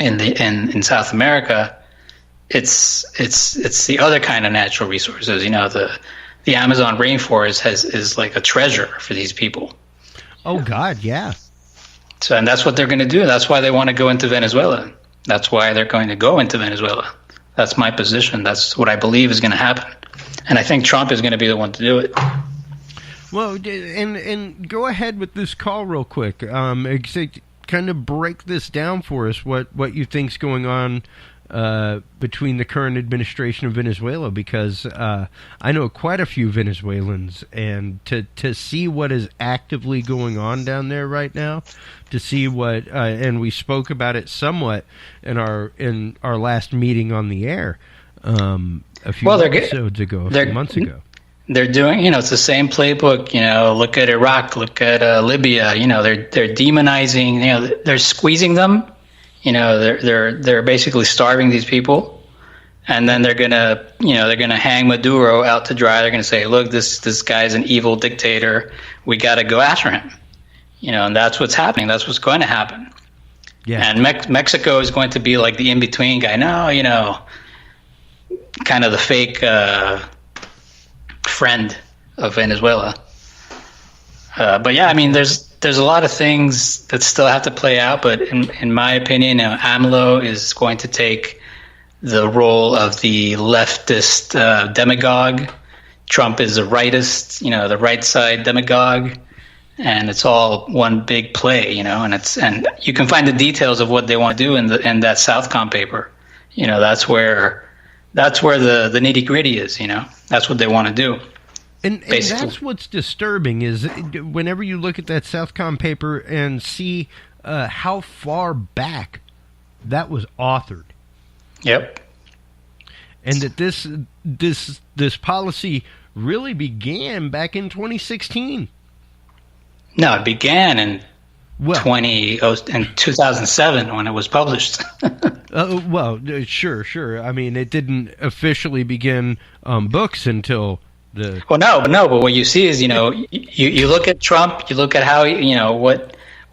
in South America, it's the other kind of natural resources. The Amazon rainforest is like a treasure for these people. Oh God, yeah. So, and that's what they're going to do. That's why they want to go into Venezuela. That's why they're going to go into Venezuela. That's my position. That's what I believe is going to happen, and I think Trump is going to be the one to do it. Well, and go ahead with this call real quick. Kind of break this down for us. What you think's going on between the current administration of Venezuela? Because I know quite a few Venezuelans, and to see what is actively going on down there right now, to see what and we spoke about it somewhat in our last meeting on the air a few months ago. They're doing, it's the same playbook. Look at Iraq, look at Libya. They're demonizing. They're squeezing them. They're basically starving these people, and then they're gonna hang Maduro out to dry. They're gonna say, look, this guy's an evil dictator. We got to go after him. And that's what's happening. That's what's going to happen. Yeah. And Mexico is going to be like the in between guy. No, kind of the fake. Friend of Venezuela. But yeah, I mean, there's a lot of things that still have to play out, but in my opinion, AMLO is going to take the role of the leftist demagogue. Trump is the rightist, the right side demagogue, and it's all one big play, and you can find the details of what they want to do in that Southcom paper. That's where the nitty gritty is. That's what they want to do. And that's what's disturbing is whenever you look at that Southcom paper and see how far back that was authored. Yep. And that this policy really began back in 2016. No, it began in 2007 when it was published. Sure. I mean, it didn't officially begin books until the. Well, no. But what you see is, you look at Trump, you look at how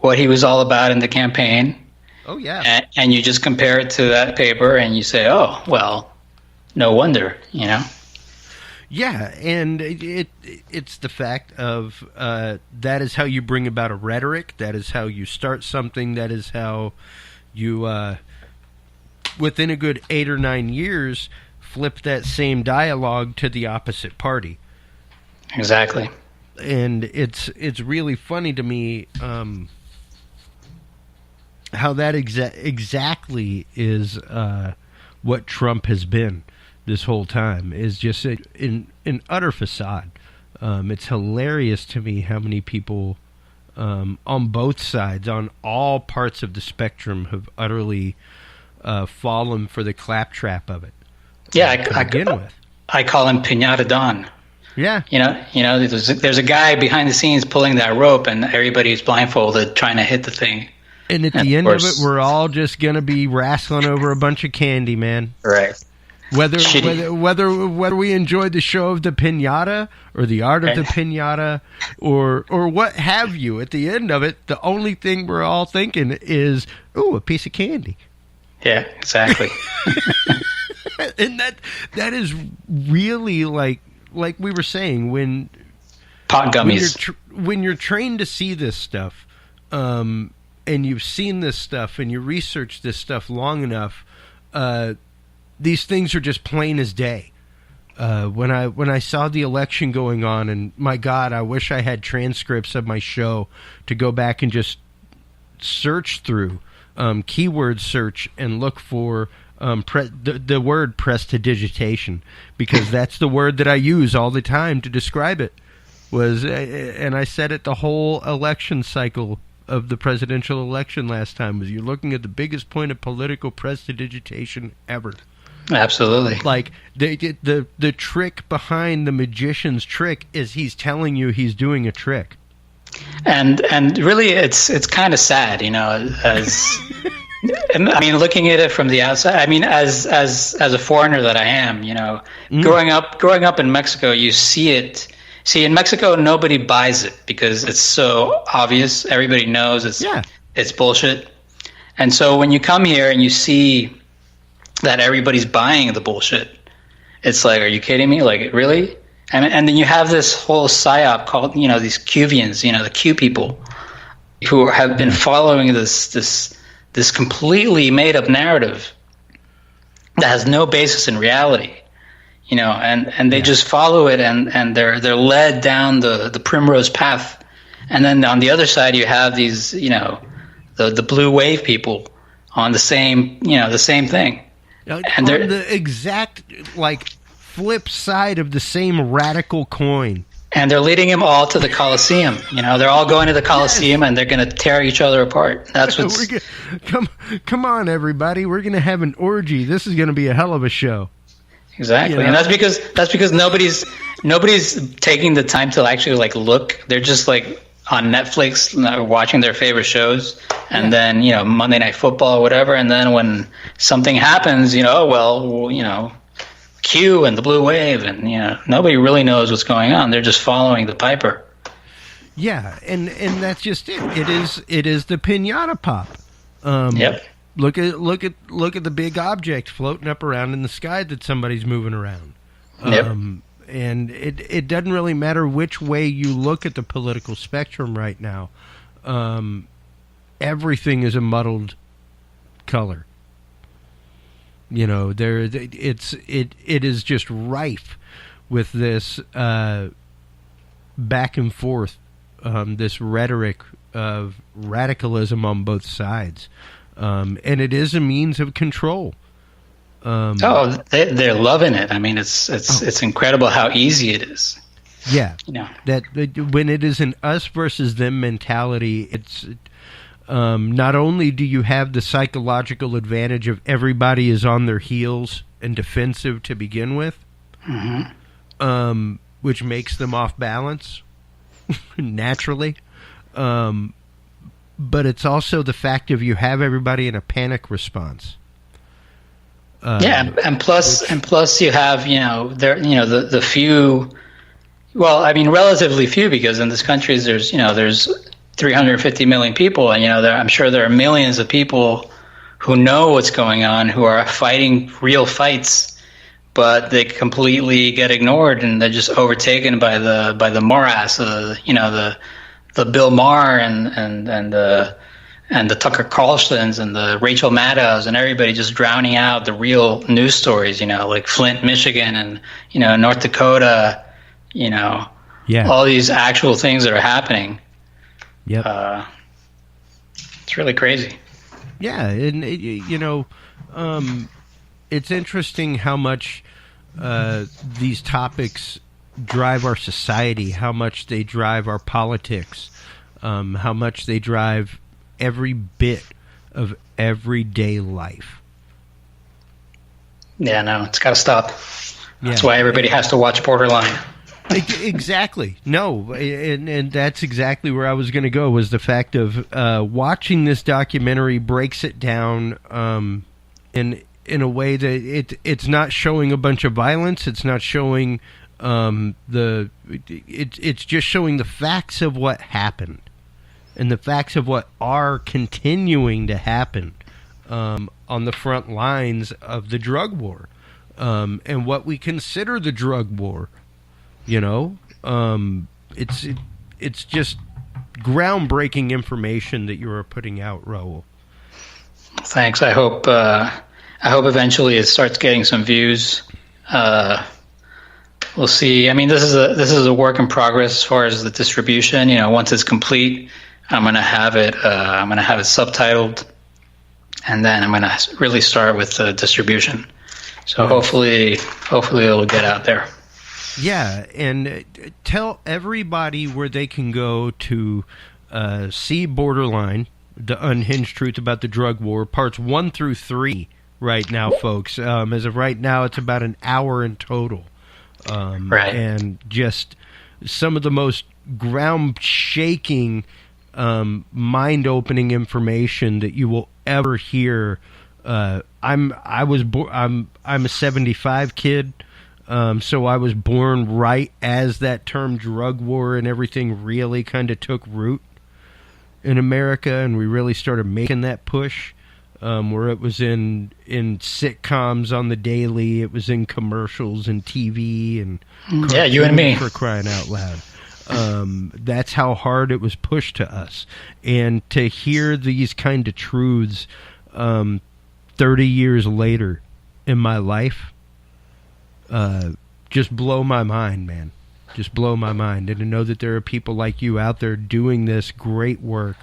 what he was all about in the campaign. Oh yeah. And you just compare it to that paper, and you say, oh well, no wonder, Yeah, and it's the fact of that is how you bring about a rhetoric. That is how you start something. That is how you, within a good 8 or 9 years, flip that same dialogue to the opposite party. Exactly. And it's really funny to me how that exactly is what Trump has been this whole time, is just an utter facade. It's hilarious to me how many people on both sides, on all parts of the spectrum, have utterly fallen for the claptrap of it. Yeah, I call him Piñata Don. Yeah, you know, there's a guy behind the scenes pulling that rope, and everybody's blindfolded trying to hit the thing. And at the end of it, we're all just gonna be wrestling over a bunch of candy, man. Right. Whether we enjoyed the show of the piñata or the art of the piñata or what have you, at the end of it, the only thing we're all thinking is, ooh, a piece of candy. Yeah, exactly. And that is really like we were saying, when pot gummies, when you're trained to see this stuff, and you've seen this stuff and you research this stuff long enough, these things are just plain as day. When I saw the election going on, and my God, I wish I had transcripts of my show to go back and just search through, keyword search, and look for the word prestidigitation, because that's the word that I use all the time to describe it. And I said it the whole election cycle of the presidential election last time, was you're looking at the biggest point of political prestidigitation ever. Absolutely. Like the trick behind the magician's trick is he's telling you he's doing a trick. And really it's kind of sad, you know, as I mean, looking at it from the outside, I mean, as a foreigner that I am, you know, growing up in Mexico, you see it. See, in Mexico, nobody buys it because it's so obvious. Everybody knows it's bullshit. And so when you come here and you see that everybody's buying the bullshit, it's like, are you kidding me? Like, really? And then you have this whole psyop called, you know, these Cuvians, you know, the Q people, who have been following this completely made up narrative that has no basis in reality. You know, and they just follow it, and they're led down the primrose path. And then on the other side, you have these, you know, the blue wave people on the same thing. And they're the exact flip side of the same radical coin. And they're leading them all to the Colosseum. You know, they're all going to the Colosseum, and they're going to tear each other apart. That's what's come on, everybody. We're going to have an orgy. This is going to be a hell of a show. Exactly, you know? And that's because nobody's taking the time to actually look. They're just on Netflix watching their favorite shows, and then, you know, Monday Night Football or whatever. And then when something happens, you know, Q and the Blue Wave, and, you know, nobody really knows what's going on. They're just following the piper. Yeah, and that's just it. It is the piñata pop. Yep. Look at the big object floating up around in the sky that somebody's moving around. Yep. And it doesn't really matter which way you look at the political spectrum right now. Everything is a muddled color. You know, it is just rife with this back and forth, this rhetoric of radicalism on both sides. And it is a means of control. They're loving it. I mean, it's incredible how easy it is. Yeah, you know, that when it is an us versus them mentality, it's not only do you have the psychological advantage of everybody is on their heels and defensive to begin with, which makes them off balance naturally. But it's also the fact of you have everybody in a panic response. And plus you have, you know, the few. Well, I mean, relatively few, because in this country there's 350 million people, and, you know, I'm sure there are millions of people who know what's going on, who are fighting real fights, but they completely get ignored, and they're just overtaken by the morass, the Bill Maher and the Tucker Carlsons and the Rachel Maddows and everybody just drowning out the real news stories, like Flint, Michigan, and North Dakota, all these actual things that are happening. Yep. It's really crazy. Yeah, and it's interesting how much these topics drive our society, how much they drive our politics, how much they drive every bit of everyday life. Yeah, no, it's got to stop. That's why everybody has to watch Borderline. Exactly. No, and that's exactly where I was going to go, was the fact of watching this documentary breaks it down in a way that it's not showing a bunch of violence. It's not showing it's just showing the facts of what happened and the facts of what are continuing to happen on the front lines of the drug war, and what we consider the drug war. It's just groundbreaking information that you are putting out, Raul. Thanks. I hope eventually it starts getting some views. We'll see. I mean, this is a work in progress as far as the distribution. Once it's complete, I'm gonna have it subtitled, and then I'm gonna really start with the distribution. So hopefully it'll get out there. Yeah, and tell everybody where they can go to see Borderline, the Unhinged Truth About the Drug War, parts 1 through 3 right now, folks. As of right now, it's about an hour in total. Right. And just some of the most ground-shaking, mind-opening information that you will ever hear. I'm a 75 kid. So I was born right as that term drug war and everything really kind of took root in America, and we really started making that push, where it was in sitcoms on the daily, it was in commercials and TV and you and me, for crying out loud. That's how hard it was pushed to us, and to hear these kind of truths 30 years later in my life. Just blow my mind, man. Just blow my mind. And to know that there are people like you out there doing this great work,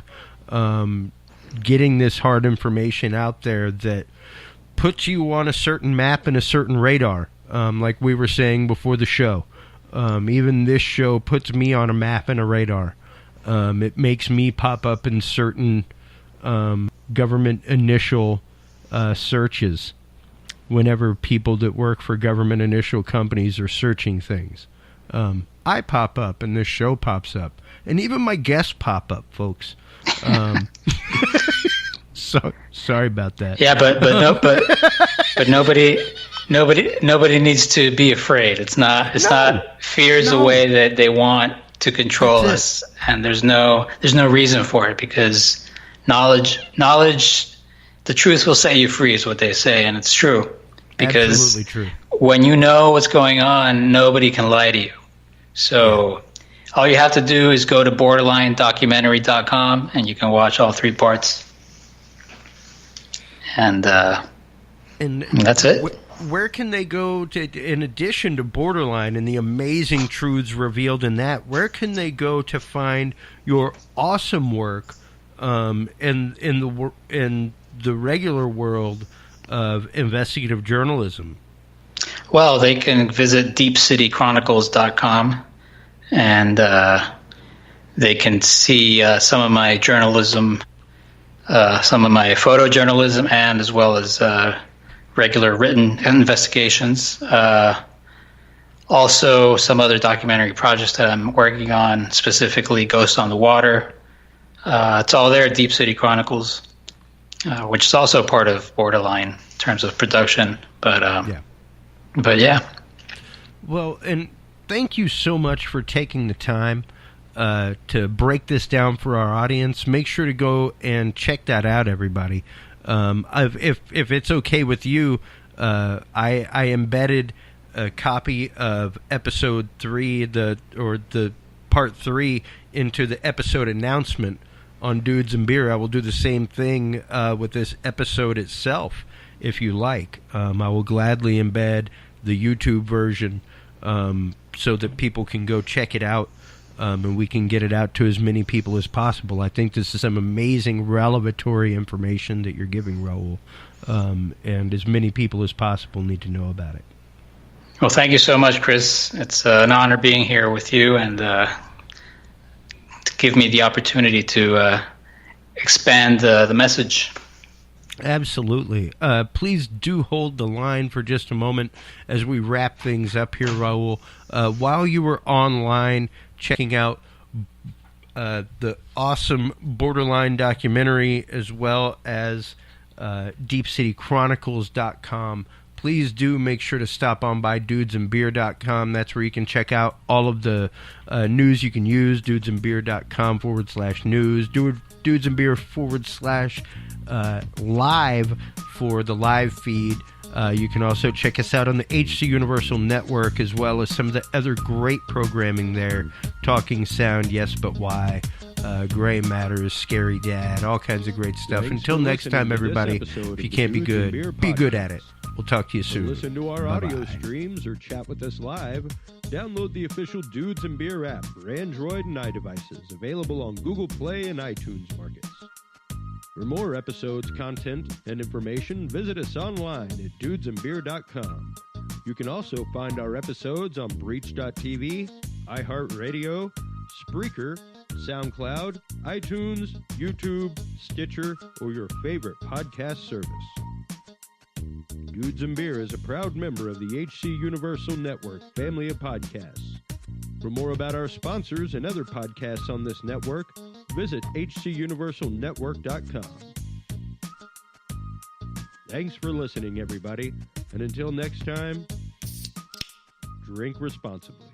getting this hard information out there that puts you on a certain map and a certain radar, like we were saying before the show. Even this show puts me on a map and a radar. It makes me pop up in certain government initial searches whenever people that work for government initial companies are searching things. I pop up, and this show pops up, and even my guests pop up, folks. Sorry about that. Yeah, but nobody needs to be afraid. It's not fear's a way that they want to control us, and there's no reason for it, because knowledge, the truth will set you free, is what they say, and it's true. Because absolutely true. When you know what's going on, nobody can lie to you. So all you have to do is go to borderlinedocumentary.com, and you can watch all 3 parts. And that's it. Where can they go to, in addition to Borderline and the amazing truths revealed in that, where can they go to find your awesome work in the regular world of investigative journalism? Well, they can visit deepcitychronicles.com, and they can see some of my journalism, some of my photojournalism, and as well as regular written investigations. Also, some other documentary projects that I'm working on, specifically Ghost on the Water. It's all there at Deep City Chronicles, which is also part of Borderline in terms of production. But yeah. Well, and thank you so much for taking the time to break this down for our audience. Make sure to go and check that out, everybody. If it's okay with you, I embedded a copy of episode 3, the part 3, into the episode announcement on Dudes and Beer. I will do the same thing with this episode itself, if you like. I will gladly embed the YouTube version so that people can go check it out, and we can get it out to as many people as possible. I think this is some amazing revelatory information that you're giving, Raul, and as many people as possible need to know about it. Well, thank you so much, Chris. It's an honor being here with you and to give me the opportunity to expand the message. Absolutely. Please do hold the line for just a moment as we wrap things up here, Raul. While you were online checking out the awesome Borderline documentary as well as DeepCityChronicles.com, please do make sure to stop on by dudesandbeer.com. That's where you can check out all of the news you can use, dudesandbeer.com/news, dudesandbeer/live for the live feed. You can also check us out on the HC Universal Network, as well as some of the other great programming there. Talking Sound, Yes But Why, Gray Matters, Scary Dad, all kinds of great stuff. Thanks Until for next time, listening to this everybody, episode if you of the can't be Dudes and Beer good, be good podcast. at it. We'll talk to you To soon. listen to our Bye-bye. audio streams or chat with us live, download the official Dudes and Beer app for Android and iDevices, available on Google Play and iTunes markets. For more episodes, content, and information, visit us online at dudesandbeer.com. You can also find our episodes on Breach.tv, iHeartRadio, Spreaker, SoundCloud, iTunes, YouTube, Stitcher, or your favorite podcast service. Dudes and Beer is a proud member of the HC Universal Network family of podcasts. For more about our sponsors and other podcasts on this network, visit hcuniversalnetwork.com. Thanks for listening, everybody, and until next time, drink responsibly.